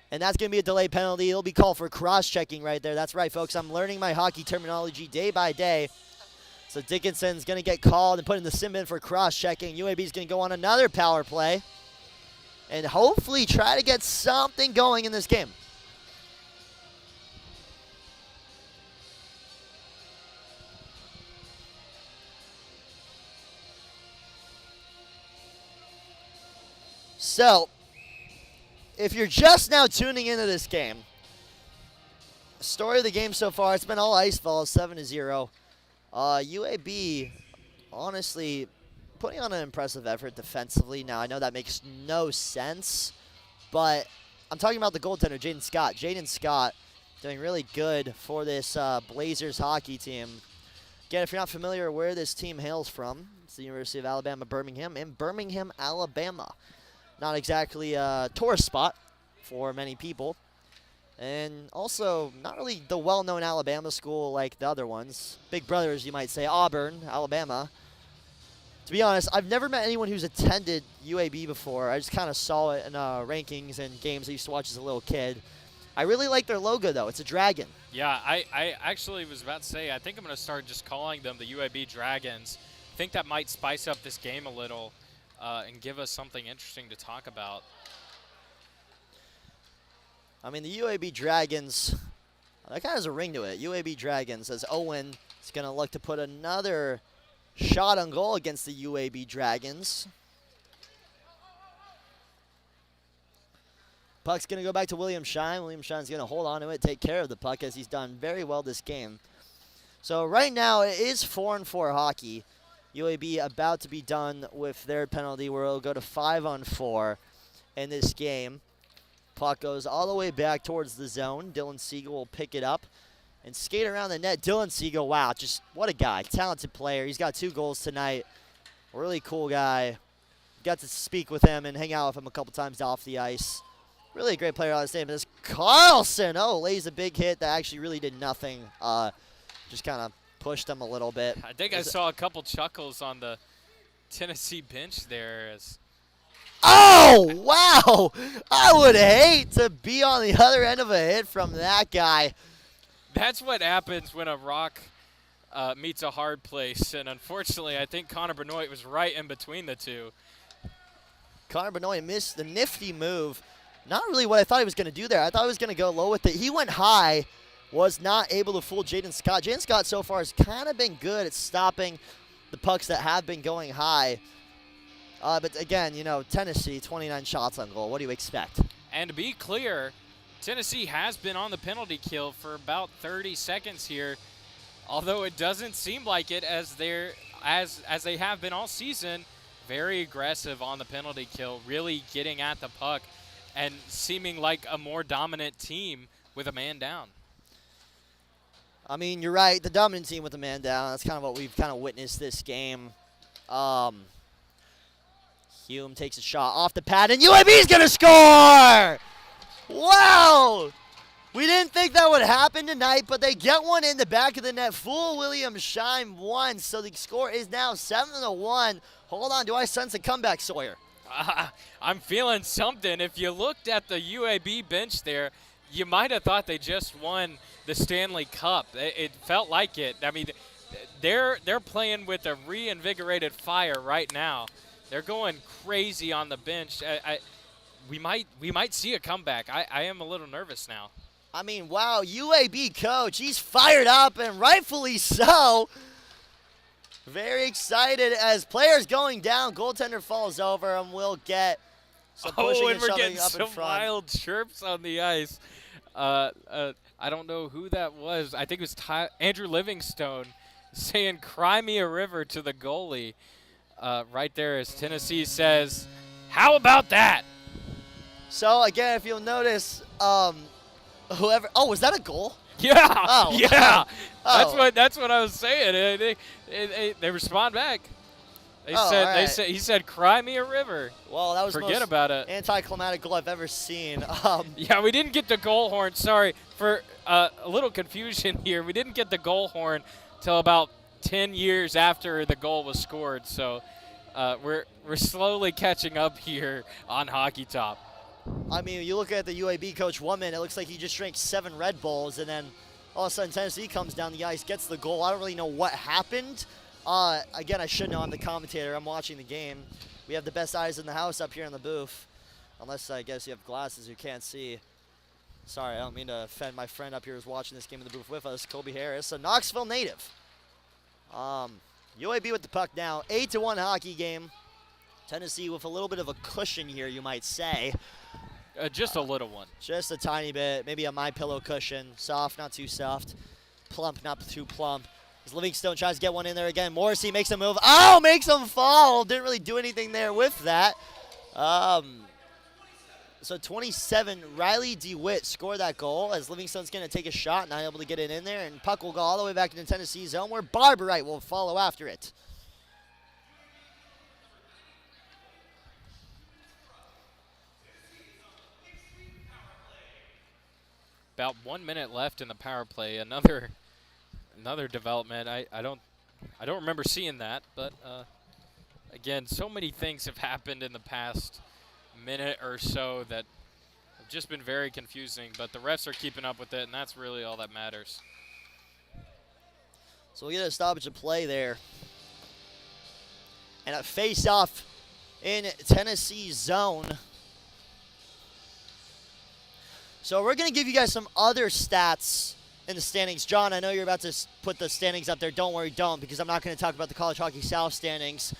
And that's going to be a delay penalty. It'll be called for cross-checking right there. That's right, folks. I'm learning my hockey terminology day by day. So Dickinson's going to get called and put in the sim bin for cross-checking. UAB's going to go on another power play and hopefully try to get something going in this game. So, if you're just now tuning into this game, story of the game so far, it's been all ice falls, 7-0. UAB, honestly, putting on an impressive effort defensively. Now, I know that makes no sense, but I'm talking about the goaltender, Jaden Scott. Jaden Scott doing really good for this Blazers hockey team. Again, if you're not familiar where this team hails from, it's the University of Alabama-Birmingham in Birmingham, Alabama. Not exactly a tourist spot for many people. And also, not really the well-known Alabama school like the other ones. Big brothers, you might say. Auburn, Alabama. To be honest, I've never met anyone who's attended UAB before. I just kind of saw it in rankings and games I used to watch as a little kid. I really like their logo, though. It's a dragon. Yeah, I actually was about to say, I think I'm going to start just calling them the UAB Dragons. I think that might spice up this game a little. And give us something interesting to talk about. I mean, the UAB Dragons, that kind of has a ring to it. UAB Dragons, as Owen is going to look to put another shot on goal against the UAB Dragons. Puck's going to go back to William Shine. William Shine's going to hold on to it, take care of the puck, as he's done very well this game. So right now, it is 4-on-4 hockey. UAB about to be done with their penalty, where it'll go to 5-on-4 in this game. Puck goes all the way back towards the zone. Dylan Siegel will pick it up and skate around the net. Dylan Siegel, wow, just what a guy. Talented player. He's got 2 goals tonight. Really cool guy. Got to speak with him and hang out with him a couple times off the ice. Really a great player on his name is Carlson. Lays a big hit that actually really did nothing. Just kind of pushed him a little bit. I think I saw a couple chuckles on the Tennessee bench there. Oh, wow. I would hate to be on the other end of a hit from that guy. That's what happens when a rock meets a hard place. And unfortunately, I think Connor Benoit was right in between the two. Connor Benoit missed the nifty move. Not really what I thought he was going to do there. I thought he was going to go low with it. He went high. Was not able to fool Jaden Scott. Jaden Scott so far has kind of been good at stopping the pucks that have been going high. But again, Tennessee, 29 shots on goal. What do you expect? And to be clear, Tennessee has been on the penalty kill for about 30 seconds here, although it doesn't seem like it as they have been all season. Very aggressive on the penalty kill, really getting at the puck and seeming like a more dominant team with a man down. I mean, you're right. The dominant team with a man down. That's kind of what we've kind of witnessed this game. Hume takes a shot off the pad, and UAB's going to score! Wow! We didn't think that would happen tonight, but they get one in the back of the net. Fool Williams shine once, so the score is now 7-1. Hold on, do I sense a comeback, Sawyer? I'm feeling something. If you looked at the UAB bench there, you might have thought they just won the Stanley Cup. It felt like it. I mean, they're playing with a reinvigorated fire right now. They're going crazy on the bench. We might see a comeback. I am a little nervous now. I mean, wow, UAB coach, he's fired up, and rightfully so. Very excited as players going down. Goaltender falls over, and we'll get some pushing and we're shoving getting up some in front. wild chirps on the ice. I don't know who that was. I think it was Andrew Livingstone saying, "Cry me a river" to the goalie. Right there as Tennessee says, "How about that?" So, again, if you'll notice, whoever – oh, was that a goal? Yeah, Oh. yeah. Oh. That's what I was saying. They respond back. He said, "Cry me a river." Well, that was the Forget most about it. anticlimactic goal I've ever seen. Yeah, we didn't get the goal horn. Sorry for a little confusion here. We didn't get the goal horn till about 10 years after the goal was scored. So we're slowly catching up here on Hockey Top. I mean, you look at the UAB coach 1 minute, it looks like he just drank 7 Red Bulls, and then all of a sudden Tennessee comes down the ice, gets the goal. I don't really know what happened. Again, I should know. I'm the commentator. I'm watching the game. We have the best eyes in the house up here in the booth, unless I guess you have glasses you can't see. Sorry, I don't mean to offend my friend up here who's watching this game in the booth with us, Kobe Harris, a Knoxville native. UAB with the puck now, 8-1 hockey game. Tennessee with a little bit of a cushion here, you might say. Just a little one. Just a tiny bit, maybe a MyPillow cushion. Soft, not too soft. Plump, not too plump. As Livingstone tries to get one in there again. Morrissey makes a move. Oh, makes him fall. Didn't really do anything there with that. So 27, Riley DeWitt scored that goal as Livingstone's going to take a shot, not able to get it in there. And puck will go all the way back into Tennessee zone where Barberite will follow after it. About 1 minute left in the power play. Another development. I don't remember seeing that, but again, so many things have happened in the past minute or so that have just been very confusing. But the refs are keeping up with it, and that's really all that matters. So we get a stoppage of play there, and a face-off in Tennessee zone. So we're going to give you guys some other stats in the standings. John, I know you're about to put the standings up there. Don't worry, don't, because I'm not going to talk about the College Hockey South standings.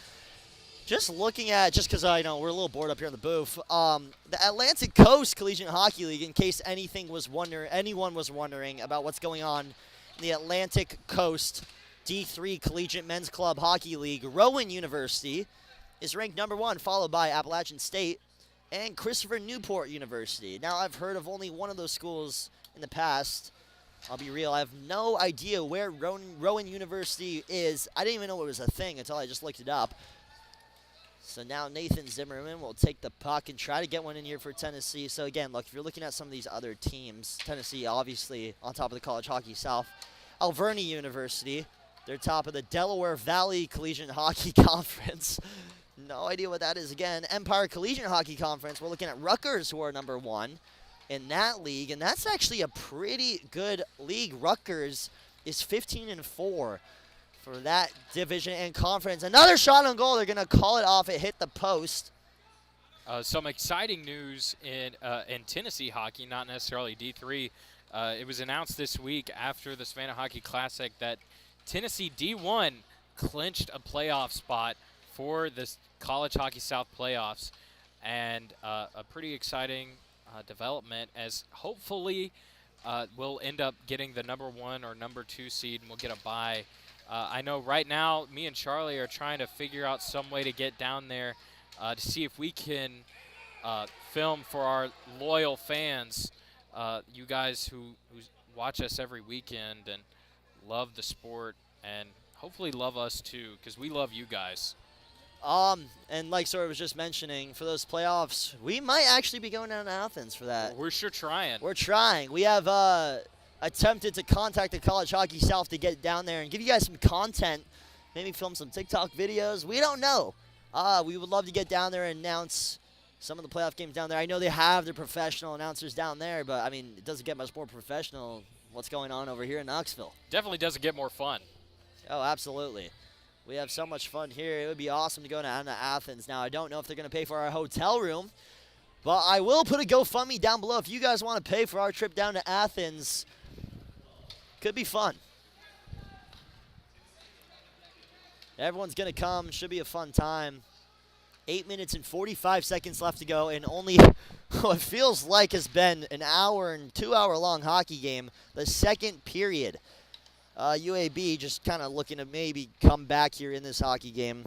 Just looking at, just because I know we're a little bored up here in the booth, the Atlantic Coast Collegiate Hockey League, in case anyone was wondering about what's going on in the Atlantic Coast D3 Collegiate Men's Club Hockey League, Rowan University is ranked number 1, followed by Appalachian State and Christopher Newport University. Now, I've heard of only one of those schools in the past. I'll be real, I have no idea where Rowan University is. I didn't even know it was a thing until I just looked it up. So now Nathan Zimmerman will take the puck and try to get one in here for Tennessee. So again, look, if you're looking at some of these other teams, Tennessee obviously on top of the College Hockey South. Alverny University, they're top of the Delaware Valley Collegiate Hockey Conference. No idea what that is again. Empire Collegiate Hockey Conference. We're looking at Rutgers, who are number 1 in that league, and that's actually a pretty good league. Rutgers is 15-4 for that division and conference. Another shot on goal. They're going to call it off. It hit the post. Some exciting news in Tennessee hockey, not necessarily D3. It was announced this week after the Savannah Hockey Classic that Tennessee D1 clinched a playoff spot for this College Hockey South playoffs, and a pretty exciting development as hopefully we'll end up getting the #1 or #2 seed and we'll get a bye. I know right now me and Charlie are trying to figure out some way to get down there to see if we can film for our loyal fans, you guys who watch us every weekend and love the sport and hopefully love us too, because we love you guys. And like Sora was just mentioning, for those playoffs, we might actually be going down to Athens for that. We're sure trying. We're trying. We have attempted to contact the College Hockey South to get down there and give you guys some content, maybe film some TikTok videos. We don't know. We would love to get down there and announce some of the playoff games down there. I know they have their professional announcers down there, but, I mean, it doesn't get much more professional what's going on over here in Knoxville. Definitely doesn't get more fun. Oh, absolutely. We have so much fun here. It would be awesome to go down to Athens. Now, I don't know if they're going to pay for our hotel room, but I will put a GoFundMe down below if you guys want to pay for our trip down to Athens. Could be fun. Everyone's going to come. Should be a fun time. 8 minutes and 45 seconds left to go, and only what feels like has been an hour and 2 hour long hockey game, the second period. UAB just kind of looking to maybe come back here in this hockey game.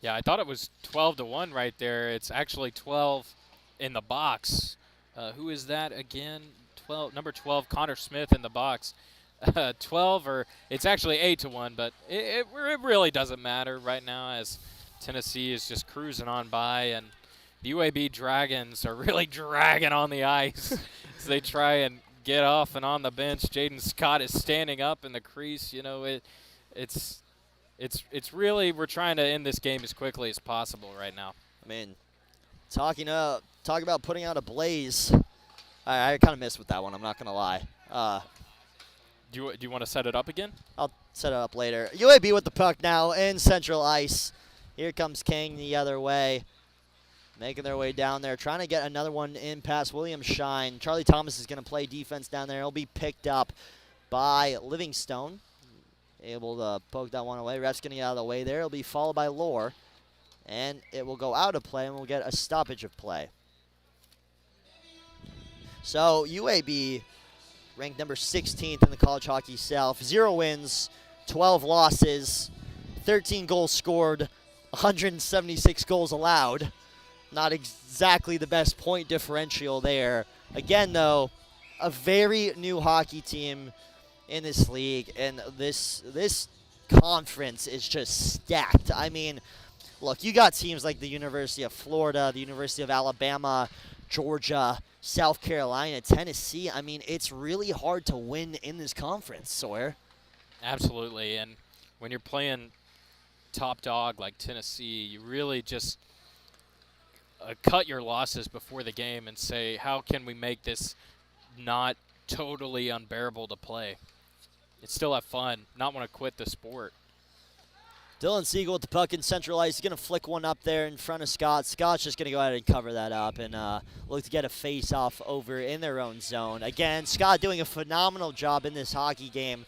Yeah, I thought it was 12-1 right there. It's actually 12 in the box. Who is that again? Number 12, Connor Smith in the box. 12, or it's actually 8-1, but it really doesn't matter right now as Tennessee is just cruising on by, and the UAB Dragons are really dragging on the ice as they try and get off and on the bench. Jaden Scott is standing up in the crease. You know, it's really, we're trying to end this game as quickly as possible right now. I mean, talk about putting out a blaze. I kind of missed with that one. I'm not gonna lie. Do you want to set it up again? I'll set it up later. UAB with the puck now in central ice. Here comes King the other way. Making their way down there, trying to get another one in past William Shine. Charlie Thomas is going to play defense down there. He'll be picked up by Livingstone. Able to poke that one away. Ref's going to get out of the way there. It'll be followed by Lore. And it will go out of play, and we'll get a stoppage of play. So UAB ranked number 16th in the College Hockey South. 0 wins, 12 losses, 13 goals scored, 176 goals allowed. Not exactly the best point differential there. Again, though, a very new hockey team in this league, and this conference is just stacked. I mean, look, you got teams like the University of Florida, the University of Alabama, Georgia, South Carolina, Tennessee. I mean, it's really hard to win in this conference, Sawyer. Absolutely, and when you're playing top dog like Tennessee, you really just cut your losses before the game and say, how can we make this not totally unbearable to play? It's still have fun, not want to quit the sport. Dylan Siegel with the puck in central ice. He's going to flick one up there in front of Scott. Scott's just going to go ahead and cover that up and look to get a face-off over in their own zone. Again, Scott doing a phenomenal job in this hockey game.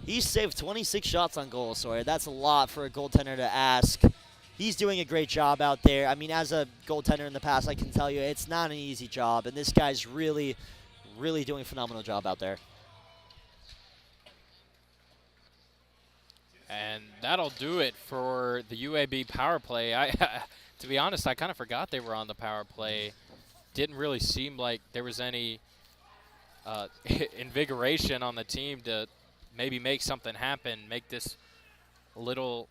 He's saved 26 shots on goal, Sawyer. That's a lot for a goaltender to ask. He's doing a great job out there. I mean, as a goaltender in the past, I can tell you it's not an easy job, and this guy's really, really doing a phenomenal job out there. And that'll do it for the UAB power play. To be honest, I kind of forgot they were on the power play. Didn't really seem like there was any invigoration on the team to maybe make something happen, make this a little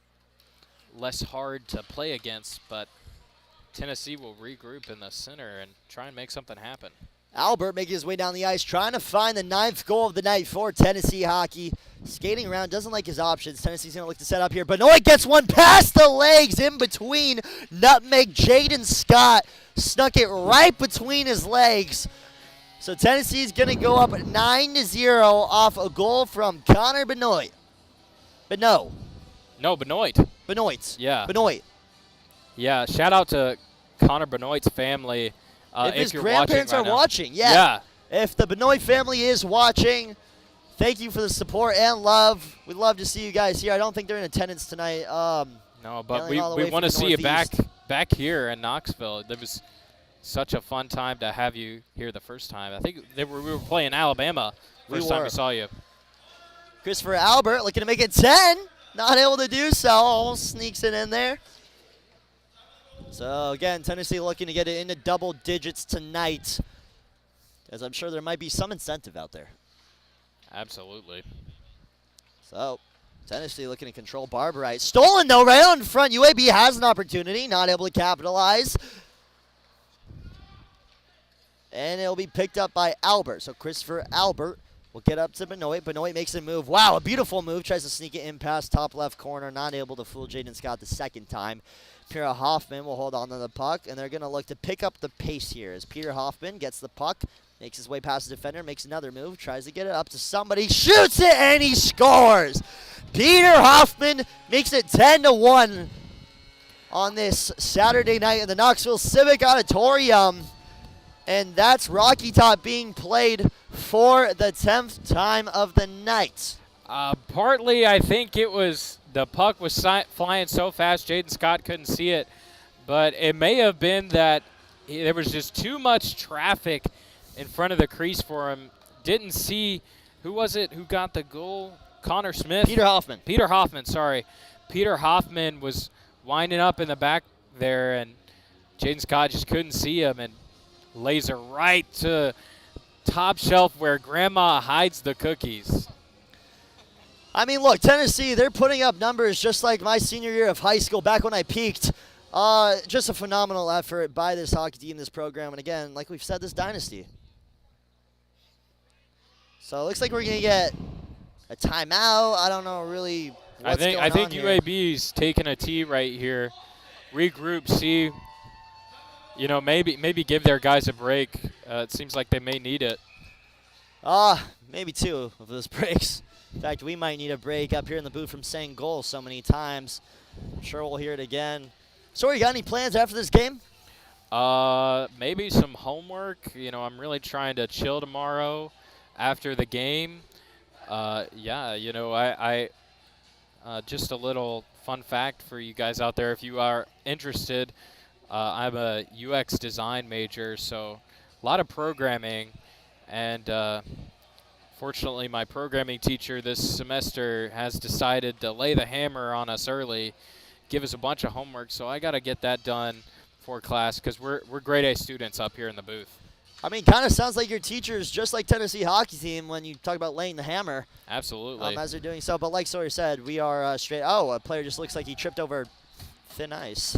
less hard to play against, but Tennessee will regroup in the center and try and make something happen. Albert making his way down the ice, trying to find the 9th goal of the night for Tennessee hockey. Skating around, doesn't like his options. Tennessee's going to look to set up here. Benoit gets one past the legs in between. Nutmeg Jaden Scott snuck it right between his legs. So Tennessee's going to go up 9-0 off a goal from Connor Benoit. No, Benoit. Benoit. Yeah. Benoit. Yeah, shout out to Connor Benoit's family. If his you're grandparents watching are watching, yeah. If the Benoit family is watching, thank you for the support and love. We'd love to see you guys here. I don't think they're in attendance tonight. No, but hailing we all the way want to from see you Northeast. back here in Knoxville. It was such a fun time to have you here the first time. I think we were playing Alabama first time we saw you. Christopher Albert looking to make it 10. Not able to do so. Almost sneaks it in there. So, again, Tennessee looking to get it into double digits tonight, as I'm sure there might be some incentive out there. Absolutely. So, Tennessee looking to control Barberite. Stolen, though, right on in front. UAB has an opportunity, not able to capitalize. And it'll be picked up by Albert. So, Christopher Albert will get up to Benoit. Benoit makes a move. Wow, a beautiful move. Tries to sneak it in past top left corner. Not able to fool Jaden Scott the second time. Peter Hoffman will hold on to the puck, and they're going to look to pick up the pace here as Peter Hoffman gets the puck, makes his way past the defender, makes another move, tries to get it up to somebody, shoots it, and he scores. Peter Hoffman makes it 10-1 on this Saturday night in the Knoxville Civic Auditorium. And that's Rocky Top being played for the 10th time of the night. Partly, I think it was the puck was flying so fast, Jaden Scott couldn't see it. But it may have been that there was just too much traffic in front of the crease for him. Didn't see, who was it who got the goal? Connor Smith? Peter Hoffman. Peter Hoffman, sorry. Peter Hoffman was winding up in the back there, and Jaden Scott just couldn't see him and laser right to top shelf where Grandma hides the cookies. I mean, look, Tennessee, they're putting up numbers just like my senior year of high school back when I peaked. Just a phenomenal effort by this hockey team, this program. And again, like we've said, this dynasty. So it looks like we're going to get a timeout. I don't know really what's going on I think here. UAB's taking a tee right here. Regroup, see, maybe give their guys a break. It seems like they may need it. Maybe two of those breaks. In fact, we might need a break up here in the booth from saying goal so many times. I'm sure we'll hear it again. So, you got any plans after this game? Maybe some homework. I'm really trying to chill tomorrow after the game. I just a little fun fact for you guys out there if you are interested. I'm a UX design major, so a lot of programming, and fortunately my programming teacher this semester has decided to lay the hammer on us early, give us a bunch of homework, so I got to get that done for class because we're grade A students up here in the booth. I mean, kind of sounds like your teacher's just like Tennessee hockey team when you talk about laying the hammer. Absolutely. As they're doing so. But like Sawyer said, we are straight. Oh, a player just looks like he tripped over thin ice.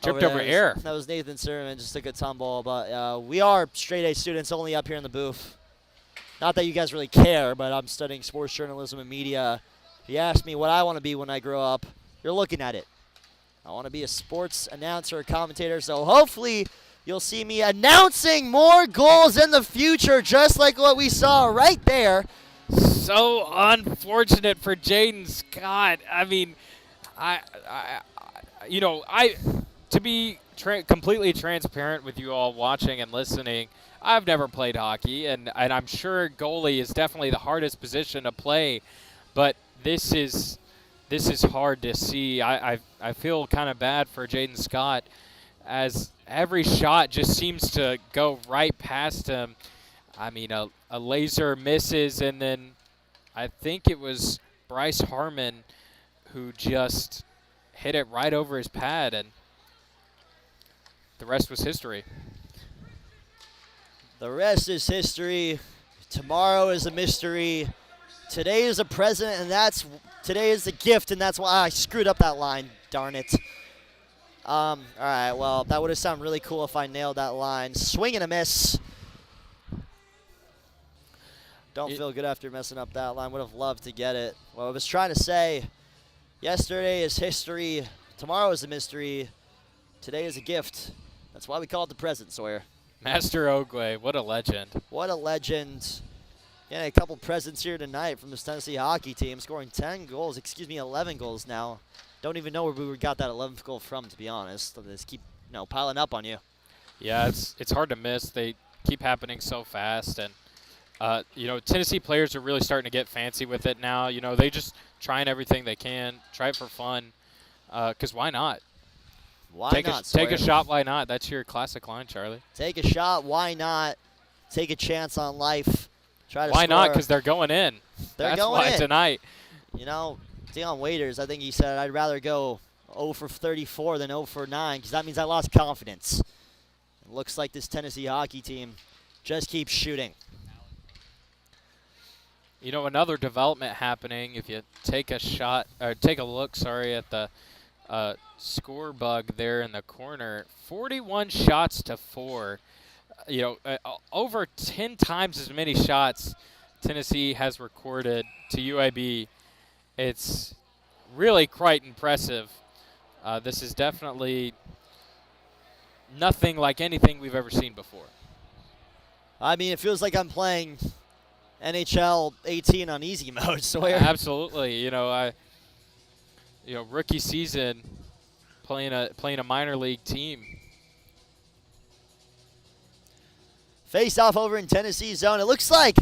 Tripped over air. That was Nathan Sermon, just took a tumble. But we are straight A students only up here in the booth. Not that you guys really care, but I'm studying sports journalism and media. If you ask me what I want to be when I grow up, you're looking at it. I want to be a sports announcer, commentator, so hopefully you'll see me announcing more goals in the future, just like what we saw right there. So unfortunate for Jaden Scott. I mean, to be completely transparent with you all watching and listening, I've never played hockey, and I'm sure goalie is definitely the hardest position to play, but this is hard to see. I feel kind of bad for Jaden Scott as every shot just seems to go right past him. I mean, a laser misses, and then I think it was Bryce Harmon who just hit it right over his pad, and the rest was history. The rest is history. Tomorrow is a mystery. Today is a present, and today is a gift, and that's why I screwed up that line. Darn it. All right, well, that would have sounded really cool if I nailed that line. Swing and a miss. Don't feel good after messing up that line. Would have loved to get it. Well, I was trying to say, yesterday is history. Tomorrow is a mystery. Today is a gift. That's why we call it the present, Sawyer. Master Ogwe, what a legend. What a legend. Yeah, a couple presents here tonight from this Tennessee hockey team, scoring 11 goals now. Don't even know where we got that 11th goal from, to be honest. They just keep piling up on you. Yeah, it's hard to miss. They keep happening so fast, and Tennessee players are really starting to get fancy with it now. They just trying everything they can, try it for fun, because why not? Why not, take a Sawyer? shot, why not? That's your classic line, Charlie. Take a shot, why not? Take a chance on life. Try to Why score. not? Because they're going in. They're That's going why in. tonight. Deion Waiters, I think he said, I'd rather go 0 for 34 than 0 for 9 because that means I lost confidence. It looks like this Tennessee hockey team just keeps shooting. Another development happening, if you take a look, at the score bug there in the corner, 41 shots to 4. Over 10 times as many shots Tennessee has recorded to UAB. It's really quite impressive. This is definitely nothing like anything we've ever seen before. I mean, it feels like I'm playing NHL 18 on easy mode. Sawyer. Absolutely. Rookie season, playing a minor league team. Face off over in Tennessee zone. It looks like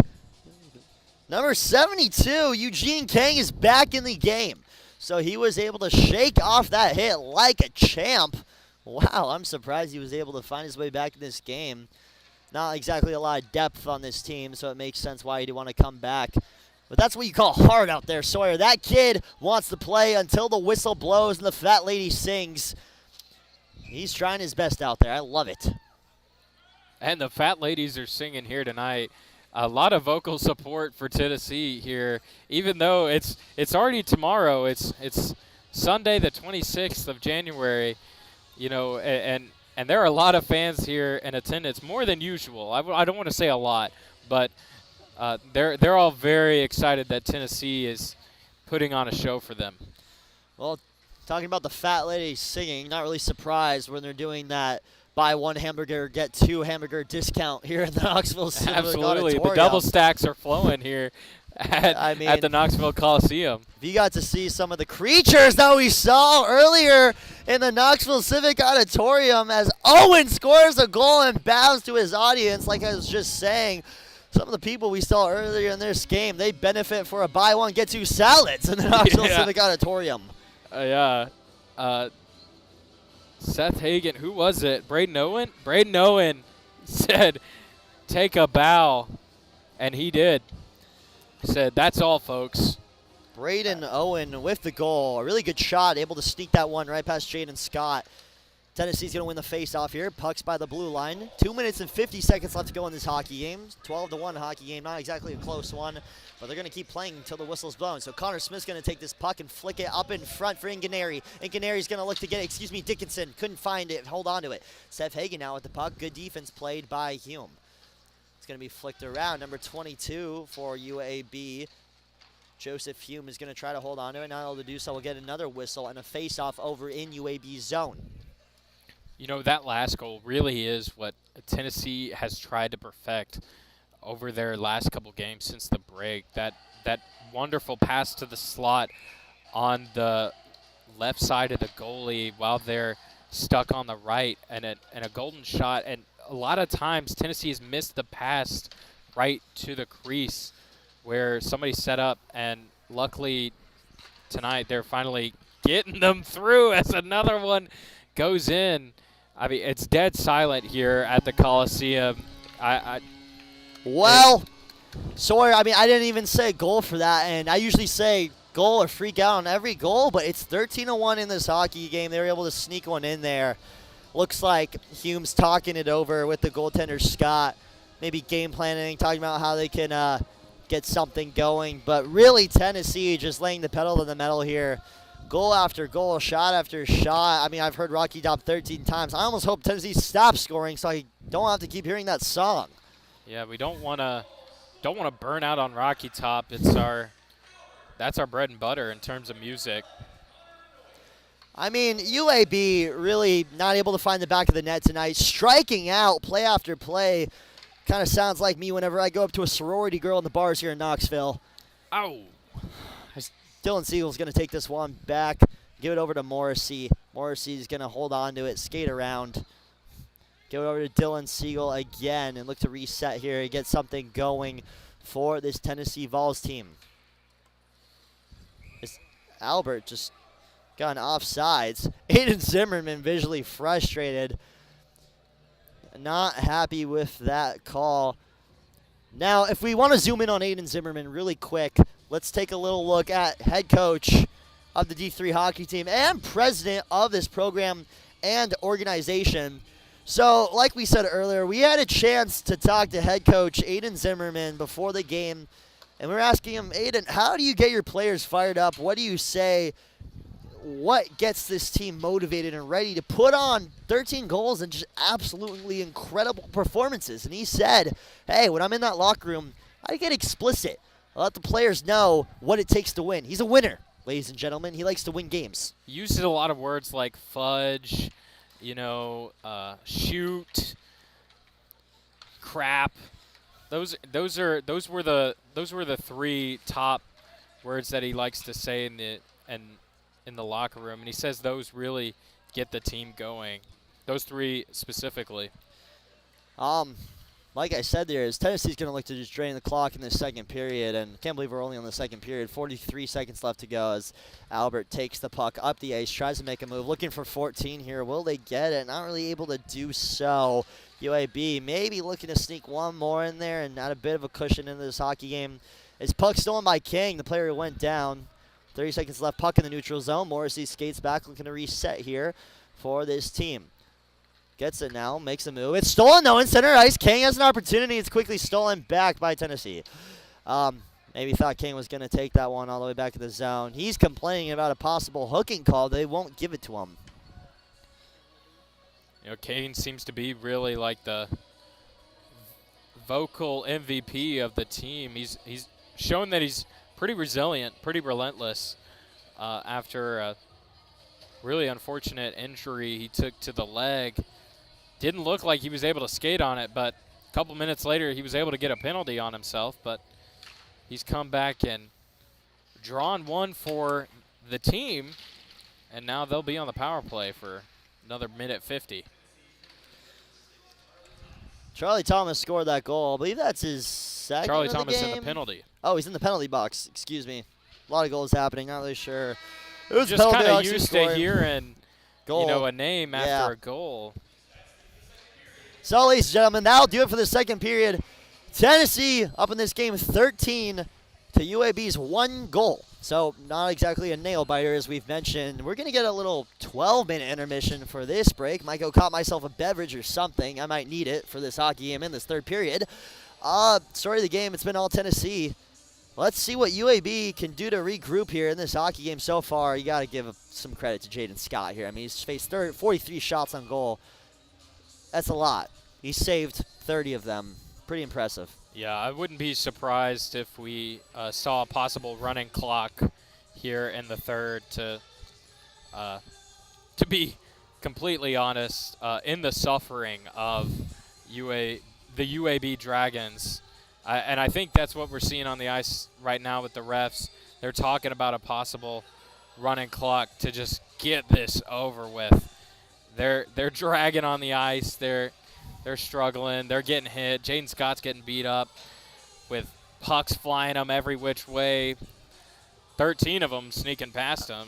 number 72, Eugene Kang, is back in the game. So he was able to shake off that hit like a champ. Wow, I'm surprised he was able to find his way back in this game. Not exactly a lot of depth on this team, so it makes sense why he'd want to come back. But that's what you call hard out there, Sawyer. That kid wants to play until the whistle blows and the fat lady sings. He's trying his best out there. I love it. And the fat ladies are singing here tonight. A lot of vocal support for Tennessee here, even though it's already tomorrow. It's Sunday, the 26th of January. And there are a lot of fans here in attendance, more than usual. I don't want to say a lot, but they're all very excited that Tennessee is putting on a show for them. Well, talking about the fat lady singing, not really surprised when they're doing that buy one hamburger, get two hamburger discount here at the Knoxville Civic Absolutely. Auditorium. The double stacks are flowing here at the Knoxville Coliseum. If you got to see some of the creatures that we saw earlier in the Knoxville Civic Auditorium as Owen scores a goal and bows to his audience, like I was just saying, some of the people we saw earlier in this game, they benefit for a buy one, get two salads in the Knoxville Civic Auditorium. Seth Hagen, who was it? Braden Owen? Braden Owen said, take a bow, and he did. Said, that's all, folks. Braden Owen with the goal. A really good shot, able to sneak that one right past Jaden Scott. Tennessee's going to win the face-off here. Puck's by the blue line. 2 minutes and 50 seconds left to go in this hockey game. 12-1 hockey game. Not exactly a close one, but they're going to keep playing until the whistle's blown. So Connor Smith's going to take this puck and flick it up in front for Inganeri. Inganeri's going to look to get it. Dickinson couldn't find it. Hold on to it. Seth Hagen now with the puck. Good defense played by Hume. It's going to be flicked around. Number 22 for UAB. Joseph Hume is going to try to hold on to it. Not able to do so. We'll get another whistle and a face-off over in UAB's zone. That last goal really is what Tennessee has tried to perfect over their last couple games since the break. That wonderful pass to the slot on the left side of the goalie while they're stuck on the right, and a golden shot. And a lot of times Tennessee has missed the pass right to the crease where somebody set up, and luckily tonight they're finally getting them through as another one goes in. I mean, it's dead silent here at the Coliseum. Well, Sawyer, I mean, I didn't even say goal for that, and I usually say goal or freak out on every goal, but it's 13-1 in this hockey game. They were able to sneak one in there. Looks like Hume's talking it over with the goaltender, Scott. Maybe game planning, talking about how they can get something going. But really, Tennessee just laying the pedal to the metal here. Goal after goal, shot after shot. I mean, I've heard Rocky Top 13 times. I almost hope Tennessee stops scoring so I don't have to keep hearing that song. Yeah, we don't want to burn out on Rocky Top. That's our bread and butter in terms of music. I mean, UAB really not able to find the back of the net tonight. Striking out play after play. Kind of sounds like me whenever I go up to a sorority girl in the bars here in Knoxville. Ow. Dylan Siegel's going to take this one back, give it over to Morrissey. Morrissey's going to hold on to it, skate around. Give it over to Dylan Siegel again and look to reset here and get something going for this Tennessee Vols team. It's Albert just got offsides. Aiden Zimmerman visually frustrated. Not happy with that call. Now, if we want to zoom in on Aiden Zimmerman really quick, let's take a little look at head coach of the D3 hockey team and president of this program and organization. So, like we said earlier, we had a chance to talk to head coach Aiden Zimmerman before the game, and we were asking him, Aiden, how do you get your players fired up? What do you say? What gets this team motivated and ready to put on 13 goals and just absolutely incredible performances? And he said, hey, when I'm in that locker room, I get explicit. I let the players know what it takes to win. He's a winner, ladies and gentlemen. He likes to win games. He uses a lot of words like fudge, shoot, crap. Those were the three top words that he likes to say in the locker room, and he says those really get the team going. Those three specifically. Like I said, Tennessee's going to look to just drain the clock in the second period, and can't believe we're only on the second period. 43 seconds left to go as Albert takes the puck up the ice, tries to make a move, looking for 14 here. Will they get it? Not really able to do so. UAB maybe looking to sneak one more in there and add a bit of a cushion into this hockey game. It's puck stolen by King, the player who went down. 30 seconds left, puck in the neutral zone. Morrissey skates back, looking to reset here for this team. Gets it now, makes a move. It's stolen though in center ice. King has an opportunity. It's quickly stolen back by Tennessee. Maybe thought King was going to take that one all the way back to the zone. He's complaining about a possible hooking call. They won't give it to him. Kane seems to be really like the vocal MVP of the team. He's shown that he's pretty resilient, pretty relentless after a really unfortunate injury he took to the leg. Didn't look like he was able to skate on it, but a couple minutes later he was able to get a penalty on himself, but he's come back and drawn one for the team, and now they'll be on the power play for another minute 50. Charlie Thomas scored that goal. I believe that's his second Charlie of the Thomas game. in the penalty. Oh, he's in the penalty box. Excuse me. A lot of goals happening. Not really sure. It was Just kind of used to hearing goal. A name after a goal. So, ladies and gentlemen, that'll do it for the second period. Tennessee up in this game 13 to UAB's 1 goal. So not exactly a nail biter, as we've mentioned. We're going to get a little 12-minute intermission for this break. Might go cop myself a beverage or something. I might need it for this hockey game in this third period. Story of the game, it's been all Tennessee. Let's see what UAB can do to regroup here in this hockey game so far. You got to give some credit to Jaden Scott here. I mean, he's faced 43 shots on goal. That's a lot. He saved 30 of them. Pretty impressive. Yeah, I wouldn't be surprised if we saw a possible running clock here in the third. To be completely honest, in the suffering of the UAB Dragons, and I think that's what we're seeing on the ice right now with the refs. They're talking about a possible running clock to just get this over with. They're dragging on the ice. They're struggling. They're getting hit. Jaden Scott's getting beat up with pucks flying them every which way. 13 of them sneaking past them.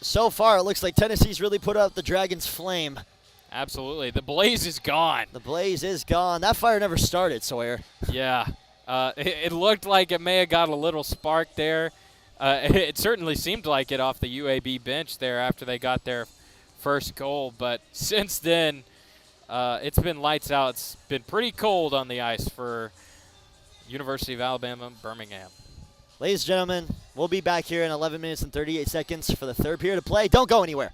So far it looks like Tennessee's really put out the Dragons' flame. Absolutely. The blaze is gone. The blaze is gone. That fire never started, Sawyer. Yeah. It looked like it may have got a little spark there. It certainly seemed like it off the UAB bench there after they got their first goal. But since then, it's been lights out. It's been pretty cold on the ice for University of Alabama-Birmingham. Ladies and gentlemen, we'll be back here in 11 minutes and 38 seconds for the third period of play. Don't go anywhere.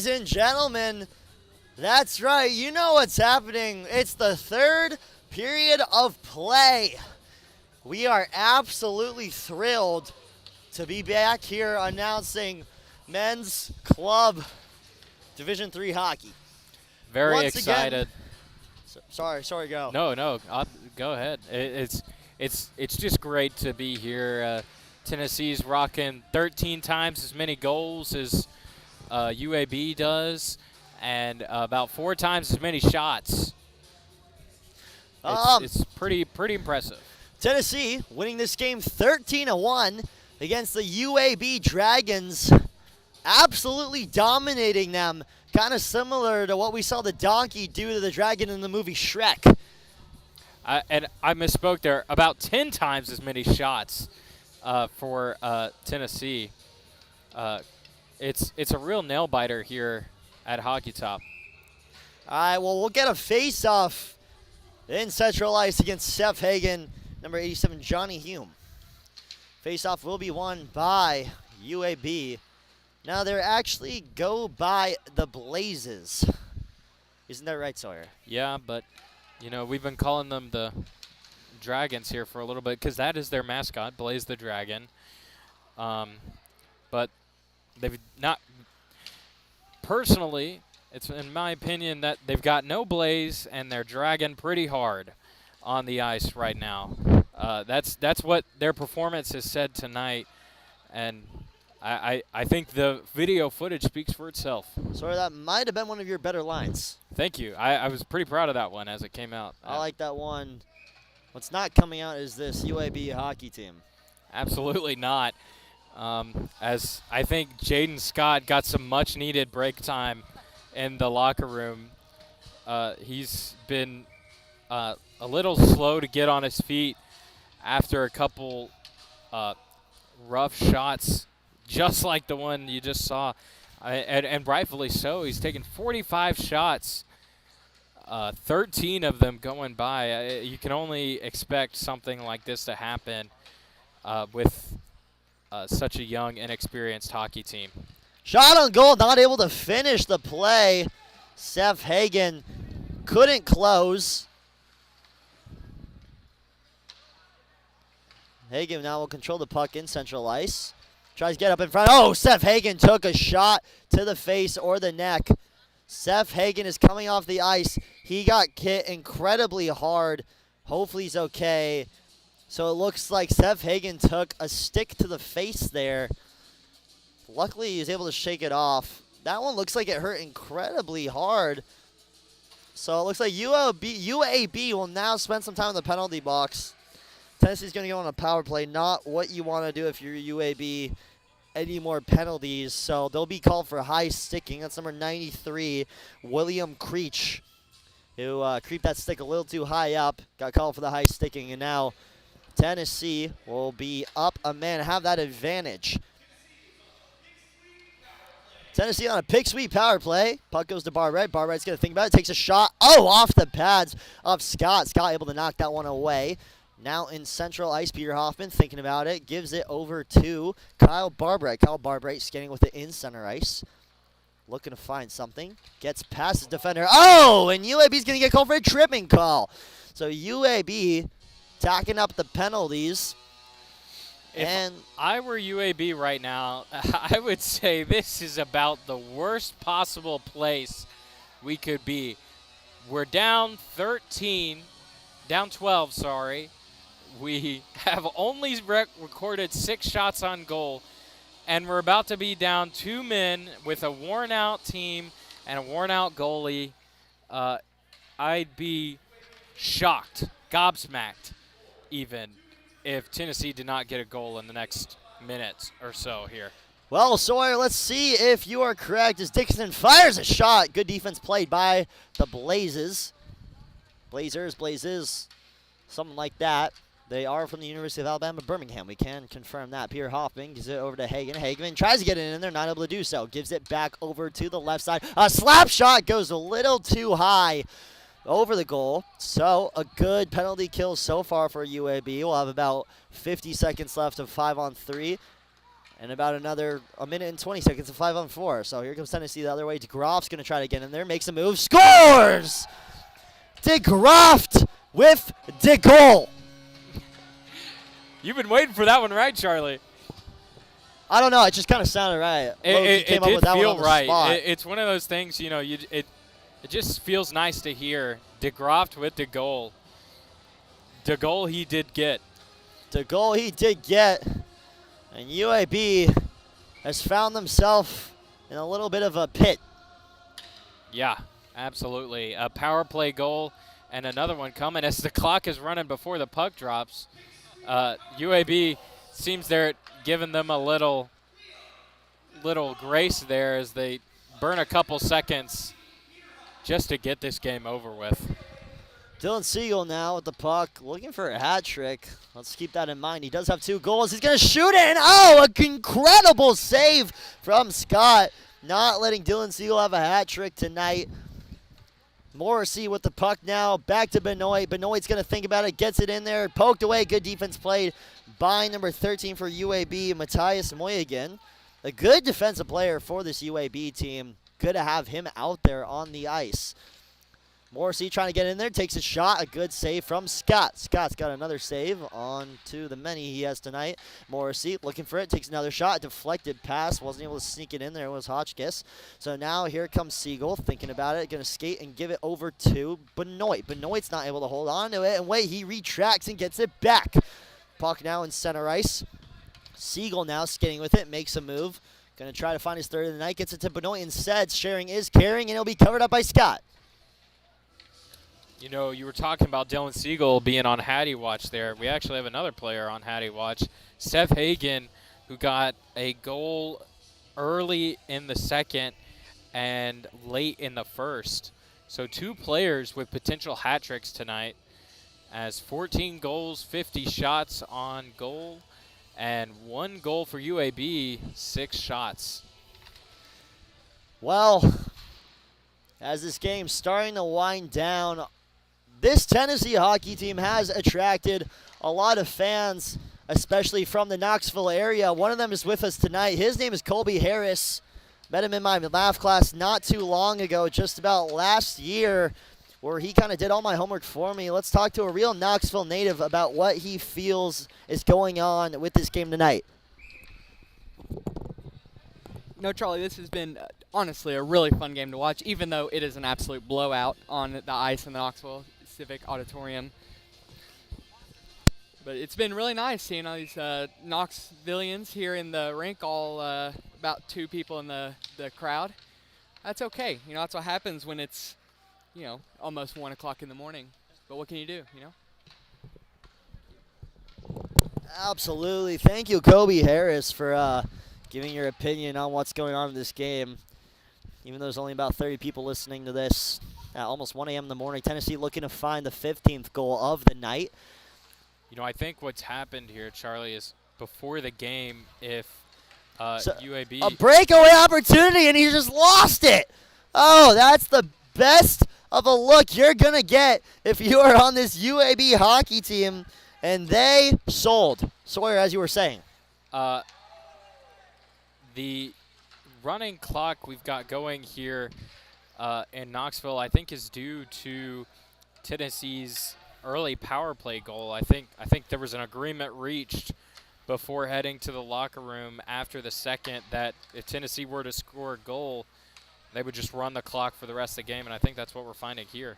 Ladies and gentlemen, that's right. You know what's happening. It's the third period of play. We are absolutely thrilled to be back here announcing men's club Division III hockey. Very Once excited. Again, sorry, go. No, go ahead. It's just great to be here. Tennessee's rocking 13 times as many goals as UAB does, and about 4 times as many shots. It's pretty impressive. Tennessee winning this game 13-1 against the UAB Dragons, absolutely dominating them, kind of similar to what we saw the donkey do to the dragon in the movie Shrek. And I misspoke there. About 10 times as many shots for Tennessee. It's a real nail biter here at Hockey Top. All right, well, we'll get a face-off in Central Ice against Seth Hagen, number 87, Johnny Hume. Face-off will be won by UAB. Now, they actually go by the Blazes. Isn't that right, Sawyer? Yeah, but, we've been calling them the Dragons here for a little bit because that is their mascot, Blaze the Dragon. But they've not – personally, it's in my opinion that they've got no Blaze and they're dragging pretty hard on the ice right now. That's what their performance has said tonight, and I think the video footage speaks for itself. Sorry, that might have been one of your better lines. Thank you. I was pretty proud of that one as it came out. I like that one. What's not coming out is this UAB hockey team. Absolutely not. As I think Jaden Scott got some much-needed break time in the locker room. He's been a little slow to get on his feet after a couple rough shots, just like the one you just saw, and rightfully so. He's taken 45 shots, 13 of them going by. You can only expect something like this to happen with such a young, inexperienced hockey team. Shot on goal, not able to finish the play. Seth Hagen couldn't close. Hagen now will control the puck in Central Ice. Tries to get up in front. Oh, Seth Hagen took a shot to the face or the neck. Seth Hagen is coming off the ice. He got hit incredibly hard. Hopefully he's okay. So it looks like Seth Hagen took a stick to the face there. Luckily, he was able to shake it off. That one looks like it hurt incredibly hard. So it looks like UAB will now spend some time in the penalty box. Tennessee's going to go on a power play, not what you want to do if you're UAB. Any more penalties, so they'll be called for high sticking. That's number 93, William Creech, who creeped that stick a little too high up. Got called for the high sticking, and now Tennessee will be up a man, have that advantage. Tennessee on a pick sweep power play. Puck goes to Barrett. Barrett's going to think about it. Takes a shot. Oh, off the pads of Scott. Scott able to knock that one away. Now in Central Ice, Peter Hoffman thinking about it. Gives it over to Kyle Barbrett. Kyle Barbrett skating with it in center ice. Looking to find something. Gets past his defender. Oh, and UAB's going to get called for a tripping call. So UAB tacking up the penalties. If I were UAB right now, I would say this is about the worst possible place we could be. We're down 12, sorry. We have only recorded 6 shots on goal, and we're about to be down 2 men with a worn-out team and a worn-out goalie. I'd be shocked, gobsmacked even, if Tennessee did not get a goal in the next minute or so here. Well, Sawyer, let's see if you are correct as Dixon fires a shot. Good defense played by the Blazes. Blazes, something like that. They are from the University of Alabama-Birmingham. We can confirm that. Pierre Hoffman gives it over to Hagen. Hagen tries to get it in there, not able to do so. Gives it back over to the left side. A slap shot goes a little too high over the goal. So a good penalty kill so far for UAB. We'll have about 50 seconds left of 5-on-3. And about a minute and 20 seconds of 5-on-4. So here comes Tennessee the other way. DeGroff's going to try to get in there, makes a move, scores! DeGroff with the goal. You've been waiting for that one, right, Charlie? I don't know. It just kind of sounded right. It came did up with that feel one on the right. spot. It's one of those things, you know, it just feels nice to hear. DeGroff with the goal. The goal he did get. The goal he did get. And UAB has found themselves in a little bit of a pit. Yeah, absolutely. A power play goal and another one coming as the clock is running before the puck drops. UAB seems they're giving them a little grace there as they burn a couple seconds just to get this game over with. Dylan Siegel now with the puck, looking for a hat trick. Let's keep that in mind. He does have 2 goals. He's going to shoot it, and oh, an incredible save from Scott. Not letting Dylan Siegel have a hat trick tonight. Morrissey with the puck now, back to Benoit. Benoit's going to think about it, gets it in there, poked away. Good defense played by number 13 for UAB, Matthias Moyagin. A good defensive player for this UAB team. Good to have him out there on the ice. Morrissey trying to get in there, takes a shot, a good save from Scott. Scott's got another save on to the many he has tonight. Morrissey looking for it, takes another shot, a deflected pass, wasn't able to sneak it in there, it was Hotchkiss. So now here comes Siegel, thinking about it, going to skate and give it over to Benoit. Benoit's not able to hold on to it, and wait, he retracts and gets it back. Puck now in center ice. Siegel now skating with it, makes a move. Going to try to find his third of the night, gets it to Benoit instead. Sharing is carrying, and it'll be covered up by Scott. You know, you were talking about Dylan Siegel being on Hattie Watch there. We actually have another player on Hattie Watch, Seth Hagen, who got a goal early in the second and late in the first. So 2 players with potential hat tricks tonight, as 14 goals, 50 shots on goal, and 1 goal for UAB, 6 shots. Well, as this game's starting to wind down, this Tennessee hockey team has attracted a lot of fans, especially from the Knoxville area. One of them is with us tonight. His name is Colby Harris. Met him in my math class not too long ago, just about last year, where he kind of did all my homework for me. Let's talk to a real Knoxville native about what he feels is going on with this game tonight. No, Charlie, this has been honestly a really fun game to watch, even though it is an absolute blowout on the ice in the Knoxville Civic Auditorium. But it's been really nice seeing all these Knoxvillians here in the rink, all about 2 people in the crowd. That's okay. You know, that's what happens when it's, you know, almost 1 o'clock in the morning. But what can you do, you know? Absolutely. Thank you, Kobe Harris, for giving your opinion on what's going on in this game. Even though there's only about 30 people listening to this at almost 1 a.m. in the morning, Tennessee looking to find the 15th goal of the night. You know, I think what's happened here, Charlie, is before the game, if UAB... A breakaway opportunity, and he just lost it. Oh, that's the best of a look you're going to get if you are on this UAB hockey team, and they sold. Sawyer, as you were saying. The running clock we've got going here in Knoxville, I think, is due to Tennessee's early power play goal. I think there was an agreement reached before heading to the locker room after the second that if Tennessee were to score a goal, they would just run the clock for the rest of the game, and I think that's what we're finding here.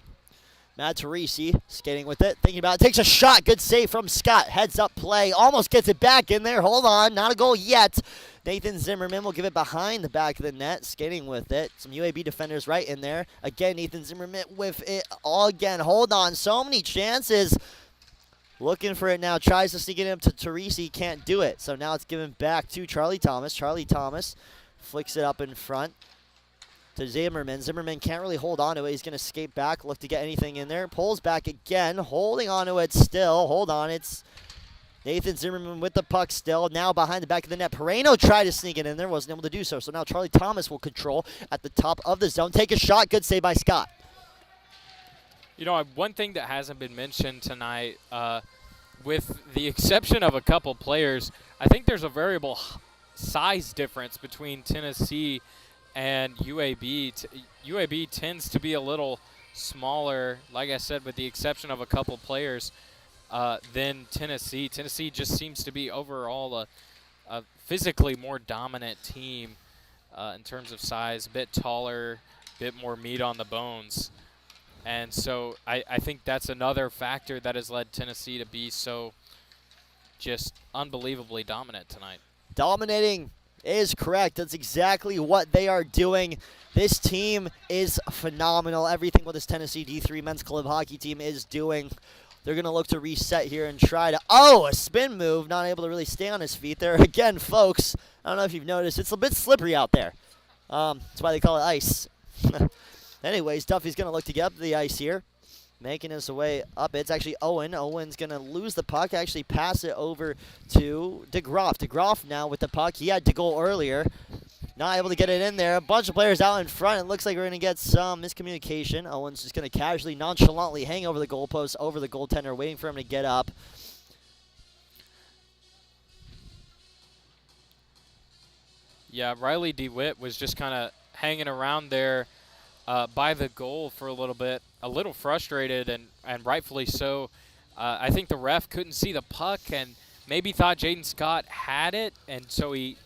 Matt Teresi skating with it, thinking about it, takes a shot, good save from Scott, heads up play, almost gets it back in there, hold on, not a goal yet. Nathan Zimmerman will give it behind the back of the net, skating with it. Some UAB defenders right in there. Again, Nathan Zimmerman with it all again, hold on, so many chances. Looking for it now, tries to sneak it in to Teresi, can't do it. So now it's given back to Charlie Thomas. Charlie Thomas flicks it up in front to Zimmerman. Zimmerman can't really hold on to it. He's going to skate back, look to get anything in there. Pulls back again, holding on to it still. Hold on, it's Nathan Zimmerman with the puck still. Now behind the back of the net. Pereno tried to sneak it in there, wasn't able to do so. So now Charlie Thomas will control at the top of the zone. Take a shot, good save by Scott. You know, one thing that hasn't been mentioned tonight, with the exception of a couple players, I think there's a size difference between Tennessee and UAB. UAB tends to be a little smaller, like I said, with the exception of a couple players, than Tennessee. Tennessee just seems to be overall a physically more dominant team in terms of size, a bit taller, a bit more meat on the bones. And so I think that's another factor that has led Tennessee to be so just unbelievably dominant tonight. Dominating is correct. That's exactly what they are doing. This team is phenomenal. Everything what this Tennessee D3 men's club hockey team is doing. They're going to look to reset here and try to, a spin move. Not able to really stay on his feet there. Again, folks, I don't know if you've noticed, it's a bit slippery out there. That's why they call it ice. Anyways, Duffy's going to look to get up to the ice here. Making his way up. It's actually Owen. Owen's going to lose the puck. Actually pass it over to DeGroff. DeGroff now with the puck. He had to goal earlier. Not able to get it in there. A bunch of players out in front. It looks like we're going to get some miscommunication. Owen's just going to casually, nonchalantly hang over the goalpost, over the goaltender, waiting for him to get up. Yeah, Riley DeWitt was just kind of hanging around there by the goal for a little bit, a little frustrated, and rightfully so. I think the ref couldn't see the puck and maybe thought Jaden Scott had it, and so he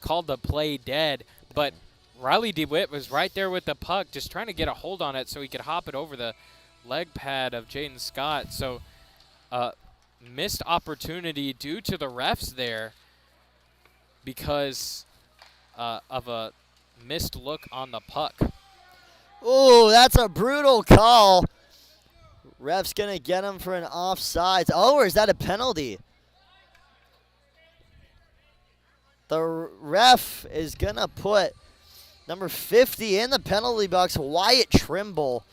called the play dead. But Riley DeWitt was right there with the puck, just trying to get a hold on it so he could hop it over the leg pad of Jaden Scott. So missed opportunity due to the refs there because of a missed look on the puck. Ooh, that's a brutal call. Ref's going to get him for an offsides. Oh, or is that a penalty? The ref is going to put number 50 in the penalty box, Wyatt Trimble.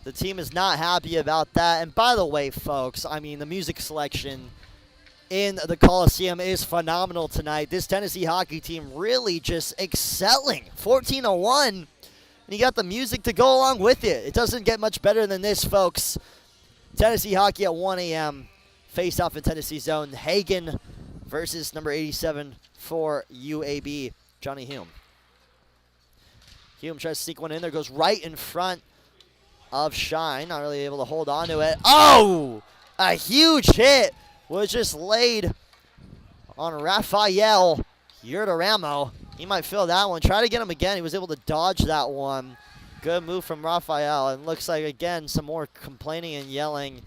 The team is not happy about that. And by the way, folks, I mean, the music selection in the Coliseum is phenomenal tonight. This Tennessee hockey team really just excelling. 14-1, and you got the music to go along with it. It doesn't get much better than this, folks. Tennessee hockey at 1 a.m. Face off in Tennessee zone. Hagen versus number 87 for UAB, Johnny Hume. Hume tries to sneak one in there, goes right in front of Shine. Not really able to hold on to it. Oh! A huge hit was just laid on Rafael Yurdaramo. He might fill that one. Try to get him again. He was able to dodge that one. Good move from Rafael. And looks like, again, some more complaining and yelling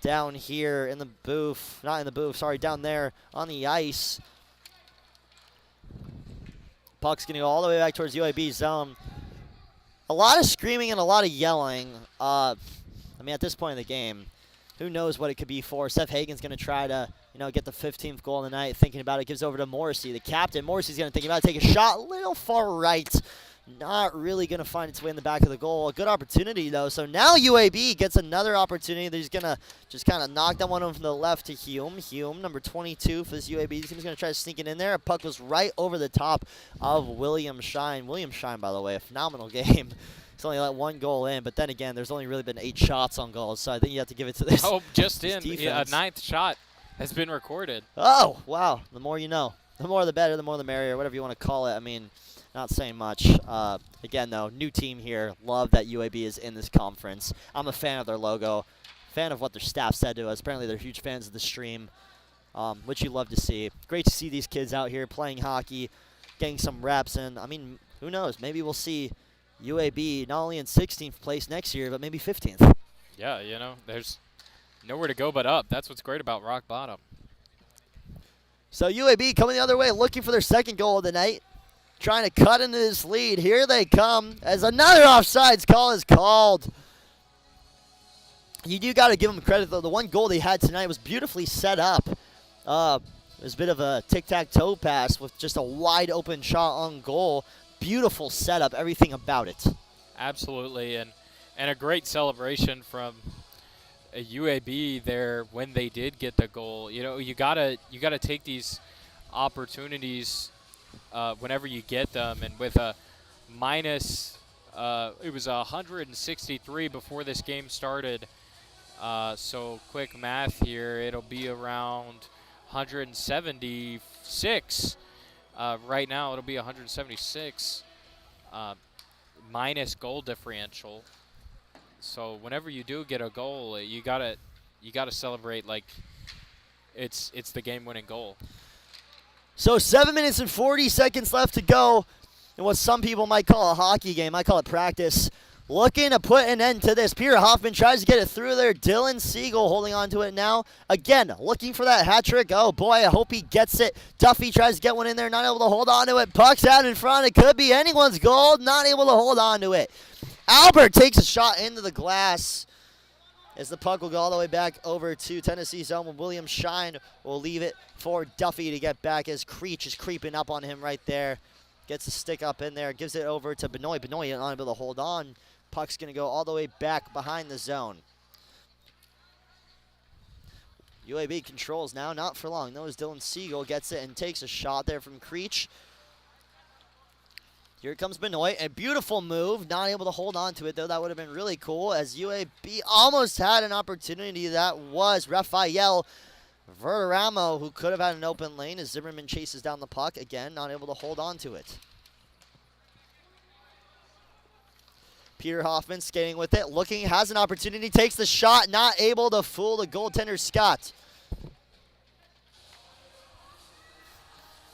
down here in the booth. Not in the booth, sorry, down there on the ice. Puck's going to go all the way back towards UAB zone. A lot of screaming and a lot of yelling. I mean, at this point in the game, who knows what it could be for. Seth Hagen's going to try to, get the 15th goal of the night. Thinking about it, gives over to Morrissey, the captain. Morrissey's going to think about it, take a shot a little far right. Not really going to find its way in the back of the goal. A good opportunity, though. So now UAB gets another opportunity. They're just going to just kind of knock that one over from the left to Hume. Hume, number 22 for this UAB team, is going to try to sneak it in there. A puck was right over the top of William Shine. William Shine, by the way, a phenomenal game. He's only let one goal in, but then again, there's only really been 8 shots on goals, so I think you have to give it to this. Oh, just in. Defense. A 9th shot has been recorded. Oh, wow. The more you know. The more the better, the more the merrier, whatever you want to call it. I mean, not saying much. Again, though, new team here. Love that UAB is in this conference. I'm a fan of their logo, fan of what their staff said to us. Apparently, they're huge fans of the stream, which you love to see. Great to see these kids out here playing hockey, getting some reps, and, I mean, who knows? Maybe we'll see UAB not only in 16th place next year, but maybe 15th. Yeah, there's nowhere to go but up. That's what's great about rock bottom. So UAB coming the other way, looking for their second goal of the night. Trying to cut into this lead. Here they come as another offsides call is called. You do got to give them credit, though. The one goal they had tonight was beautifully set up. It was a bit of a tic-tac-toe pass with just a wide-open shot on goal. Beautiful setup, everything about it. Absolutely, and a great celebration from UAB there when they did get the goal. You gotta take these opportunities whenever you get them, and with a minus, it was 163 before this game started. So quick math here, it'll be around 176 Right now, it'll be 176 minus goal differential. So whenever you do get a goal, you gotta celebrate like it's the game-winning goal. So 7 minutes and 40 seconds left to go in what some people might call a hockey game. I call it practice. Looking to put an end to this. Peter Hoffman tries to get it through there. Dylan Siegel holding on to it now. Again, looking for that hat trick. Oh, boy, I hope he gets it. Duffy tries to get one in there, not able to hold on to it. Puck's out in front. It could be anyone's goal. Not able to hold on to it. Albert takes a shot into the glass as the puck will go all the way back over to Tennessee's own. William Shine will leave it for Duffy to get back as Creech is creeping up on him right there. Gets the stick up in there, gives it over to Benoit. Benoit not able to hold on. Puck's going to go all the way back behind the zone. UAB controls now, not for long. Notice Dylan Siegel gets it and takes a shot there from Creech. Here comes Benoit, a beautiful move. Not able to hold on to it, though. That would have been really cool as UAB almost had an opportunity. That was Rafael Verderamo, who could have had an open lane as Zimmerman chases down the puck. Again, not able to hold on to it. Peter Hoffman skating with it, looking, has an opportunity, takes the shot, not able to fool the goaltender Scott.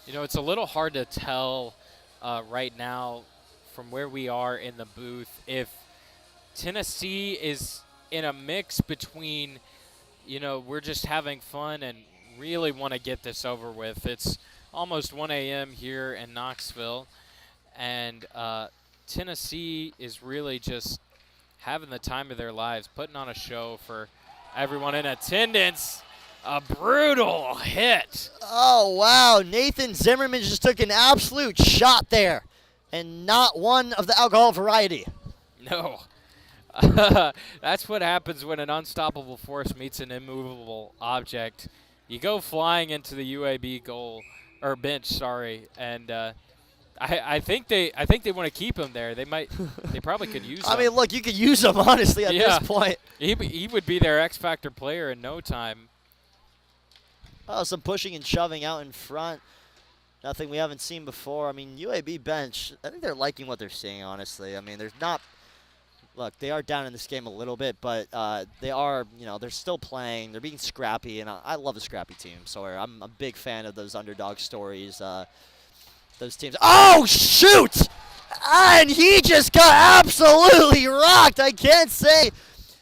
You know, it's a little hard to tell right now from where we are in the booth if Tennessee is in a mix between, you know, we're just having fun and really want to get this over with. It's almost 1 a.m. here in Knoxville, and Tennessee is really just having the time of their lives, putting on a show for everyone in attendance. A brutal hit. Oh, wow. Nathan Zimmerman just took an absolute shot there, and not one of the alcohol variety. No. That's what happens when an unstoppable force meets an immovable object. You go flying into the UAB goal, or bench, sorry, and I think they want to keep him there. They probably could use him. I mean, look, you could use him, honestly, at this point. He would be their X Factor player in no time. Oh, some pushing and shoving out in front. Nothing we haven't seen before. I mean, UAB bench, I think they're liking what they're seeing, honestly. I mean, there's not – look, they are down in this game a little bit, but they are – you know, they're still playing. They're being scrappy, and I love a scrappy team. So I'm a big fan of those underdog stories. Those teams. Oh, shoot! And he just got absolutely rocked. I can't say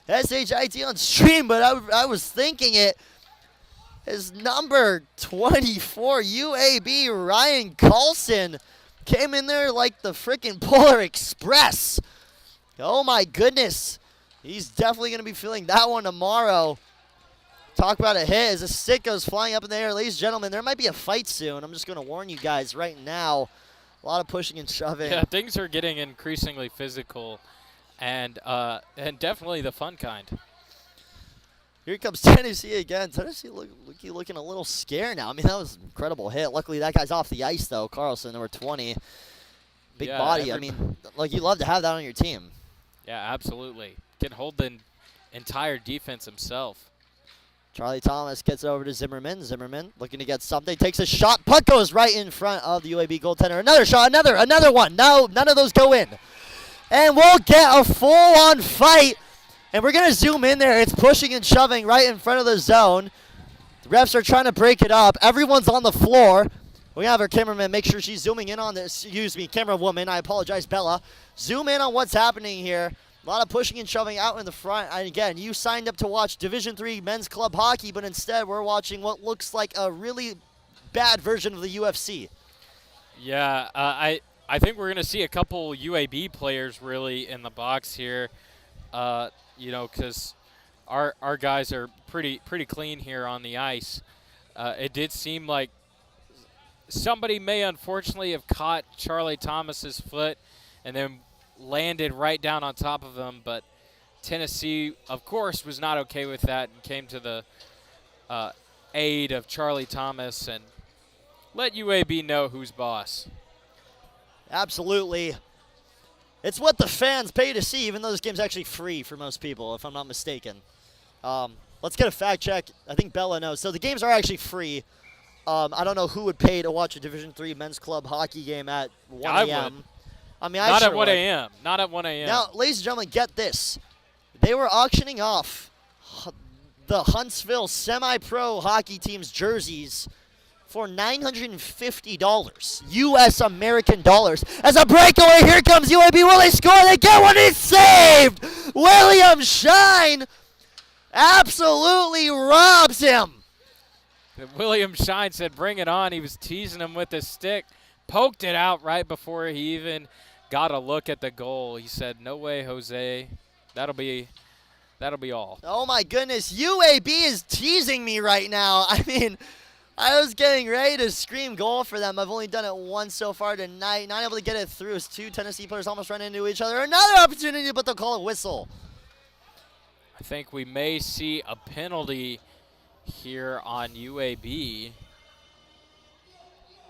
SHIT on stream, but I was thinking it. His number 24 UAB, Ryan Carlson, came in there like the freaking Polar Express. Oh, my goodness. He's definitely going to be feeling that one tomorrow. Talk about a hit as a stick goes flying up in the air. Ladies and gentlemen, there might be a fight soon. I'm just going to warn you guys right now. A lot of pushing and shoving. Yeah, things are getting increasingly physical and definitely the fun kind. Here comes Tennessee again. Tennessee looking a little scared now. I mean, that was an incredible hit. Luckily, that guy's off the ice, though. Carlson, number 20. Big body. I mean, like, you love to have that on your team. Yeah, absolutely. Can hold the entire defense himself. Charlie Thomas gets over to Zimmerman. Zimmerman looking to get something. Takes a shot. Puck goes right in front of the UAB goaltender. Another shot. Another one. No, none of those go in. And we'll get a full-on fight. And we're going to zoom in there. It's pushing and shoving right in front of the zone. The refs are trying to break it up. Everyone's on the floor. We have our cameraman make sure she's zooming in on this. Excuse me, camera woman. I apologize, Bella. Zoom in on what's happening here. A lot of pushing and shoving out in the front. And again, you signed up to watch Division III men's club hockey, but instead we're watching what looks like a really bad version of the UFC. Yeah, I think we're going to see a couple UAB players really in the box here. You know, because our guys are pretty clean here on the ice. It did seem like somebody may unfortunately have caught Charlie Thomas's foot and then landed right down on top of him, but Tennessee, of course, was not okay with that and came to the aid of Charlie Thomas and let UAB know who's boss. Absolutely. It's what the fans pay to see, even though this game's actually free for most people, if I'm not mistaken. Let's get a fact check. I think Bella knows. So the games are actually free. I don't know who would pay to watch a Division III men's club hockey game at 1 I a.m. would. I mean, Not I at sure 1 would. a.m. Not at 1 a.m. Now, ladies and gentlemen, get this. They were auctioning off the Huntsville semi-pro hockey team's jerseys for $950 U.S. American dollars. As a breakaway, here comes UAB. Will they score? They get one. It's saved. William Shine absolutely robs him. William Shine said, "Bring it on." He was teasing him with his stick, poked it out right before he even got a look at the goal. He said, "No way, Jose. That'll be all." Oh my goodness, UAB is teasing me right now. I mean, I was getting ready to scream goal for them. I've only done it once so far tonight. Not able to get it through as two Tennessee players almost run into each other. Another opportunity, but they'll call a whistle. I think we may see a penalty here on UAB.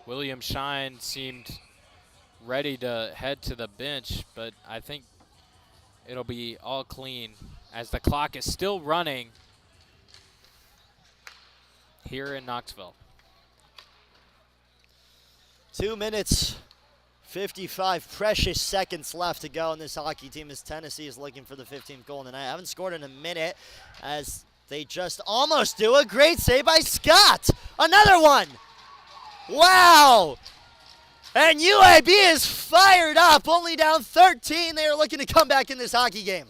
William Shine seemed ready to head to the bench, but I think it'll be all clean as the clock is still running here in Knoxville. 2 minutes, 55 precious seconds left to go in this hockey team as Tennessee is looking for the 15th goal in the night. I haven't scored in a minute as they just almost do. A great save by Scott. Another one. Wow. And UAB is fired up, only down 13. They are looking to come back in this hockey game.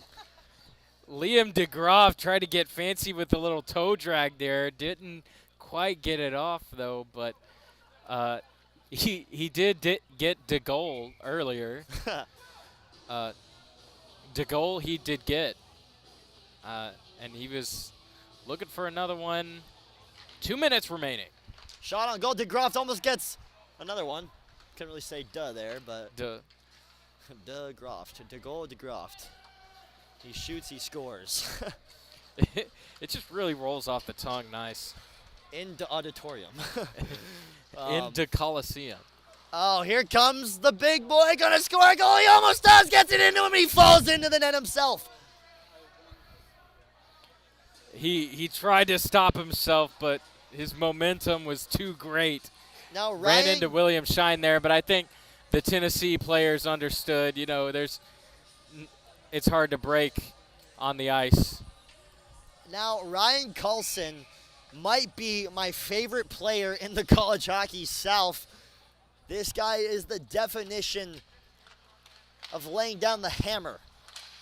Liam DeGroff tried to get fancy with the little toe drag there. Didn't quite get it off, though, but he did get de goal earlier. De goal he did get. And he was looking for another one. 2 minutes remaining. Shot on goal. DeGroff almost gets another one. Couldn't really say duh there, but DeGroff. De goal, DeGroff. He shoots, he scores. It just really rolls off the tongue nice. In the auditorium. In the Coliseum. Oh, here comes the big boy. Gonna score a goal. He almost does. Gets it into him. He falls into the net himself. He tried to stop himself, but his momentum was too great. Now Ran into William Shine there, but I think the Tennessee players understood, you know, it's hard to break on the ice. Now Ryan Carlson might be my favorite player in the college hockey South. This guy is the definition of laying down the hammer.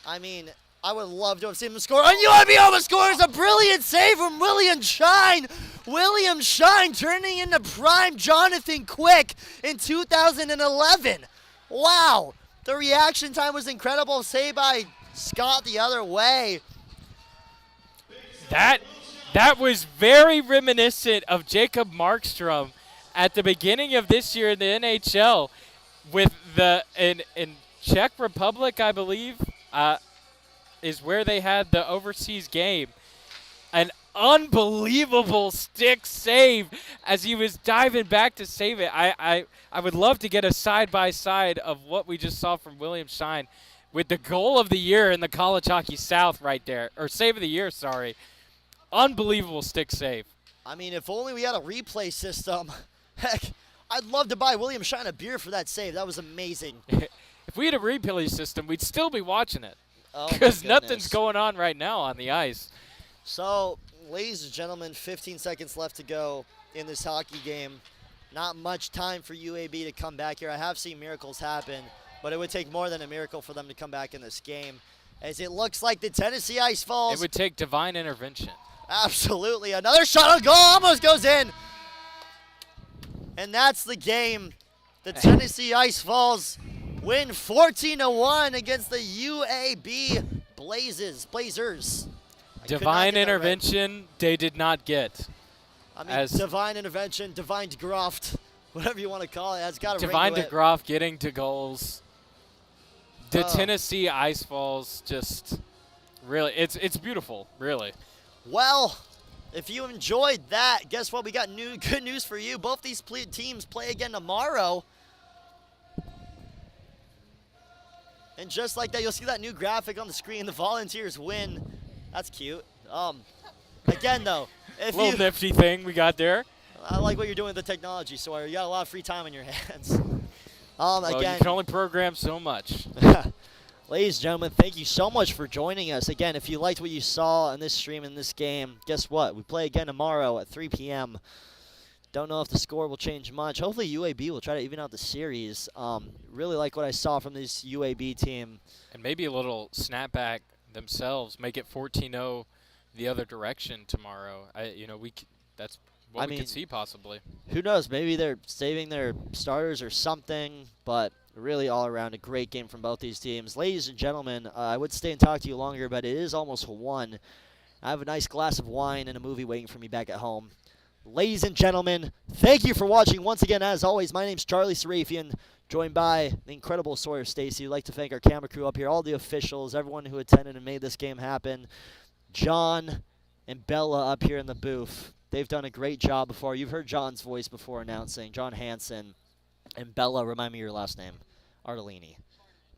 I mean, I would love to have seen him score. And UAB almost scores a brilliant save from William Shine. William Shine turning into prime Jonathan Quick in 2011. Wow. The reaction time was incredible. Save by Scott the other way. That was very reminiscent of Jacob Markstrom at the beginning of this year in the NHL with in Czech Republic, I believe, is where they had the overseas game. An unbelievable stick save as he was diving back to save it. I would love to get a side-by-side of what we just saw from William Shine with the goal of the year in the College Hockey South right there. Or save of the year, sorry. Unbelievable stick save. I mean, if only we had a replay system. Heck, I'd love to buy William Shine a beer for that save. That was amazing. If we had a replay system, we'd still be watching it. Oh, because nothing's going on right now on the ice. So, ladies and gentlemen, 15 seconds left to go in this hockey game. Not much time for UAB to come back here. I have seen miracles happen, but it would take more than a miracle for them to come back in this game. As it looks like the Tennessee Ice Falls. It would take divine intervention. Absolutely. Another shot on goal almost goes in. And that's the game. The Tennessee Ice Falls win 14-1 against the UAB Blazers. Divine intervention they did not get. I mean, divine intervention, divine DeGroff, whatever you want to call it. It's got to Divine DeGroff getting to goals. The Tennessee Ice Falls just really, it's beautiful, really. Well, if you enjoyed that, guess what? We got good news for you. Both these teams play again tomorrow. And just like that, you'll see that new graphic on the screen. The Volunteers win. That's cute. Again, though, if little nifty thing we got there. I like what you're doing with the technology, Sawyer. You got a lot of free time on your hands. Well, Again, you can only program so much. ladies and gentlemen, thank you so much for joining us. Again, if you liked what you saw in this stream in this game, guess what? We play again tomorrow at 3 p.m. Don't know if the score will change much. Hopefully UAB will try to even out the series. Really like what I saw from this UAB team. And maybe a little snapback themselves, make it 14-0 the other direction tomorrow. That's what we could see possibly. Who knows? Maybe they're saving their starters or something, but really all around a great game from both these teams. Ladies and gentlemen, I would stay and talk to you longer, but it is almost 1. I have a nice glass of wine and a movie waiting for me back at home. Ladies and gentlemen, thank you for watching. Once again, as always, my name's Charlie Sarafian, joined by the incredible Sawyer Stacy. I'd like to thank our camera crew up here, all the officials, everyone who attended and made this game happen. John and Bella up here in the booth. They've done a great job before. You've heard John's voice before announcing. John Hansen and Bella, remind me your last name.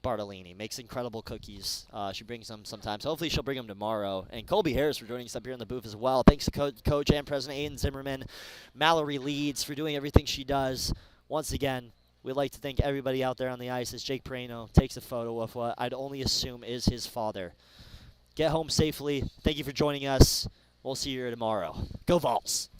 Bartolini makes incredible cookies. She brings them sometimes. Hopefully she'll bring them tomorrow. And Colby Harris for joining us up here in the booth as well. Thanks to Coach and President Aiden Zimmerman. Mallory Leeds for doing everything she does. Once again, we'd like to thank everybody out there on the ice as Jake Perino takes a photo of what I'd only assume is his father. Get home safely. Thank you for joining us. We'll see you here tomorrow. Go Vols!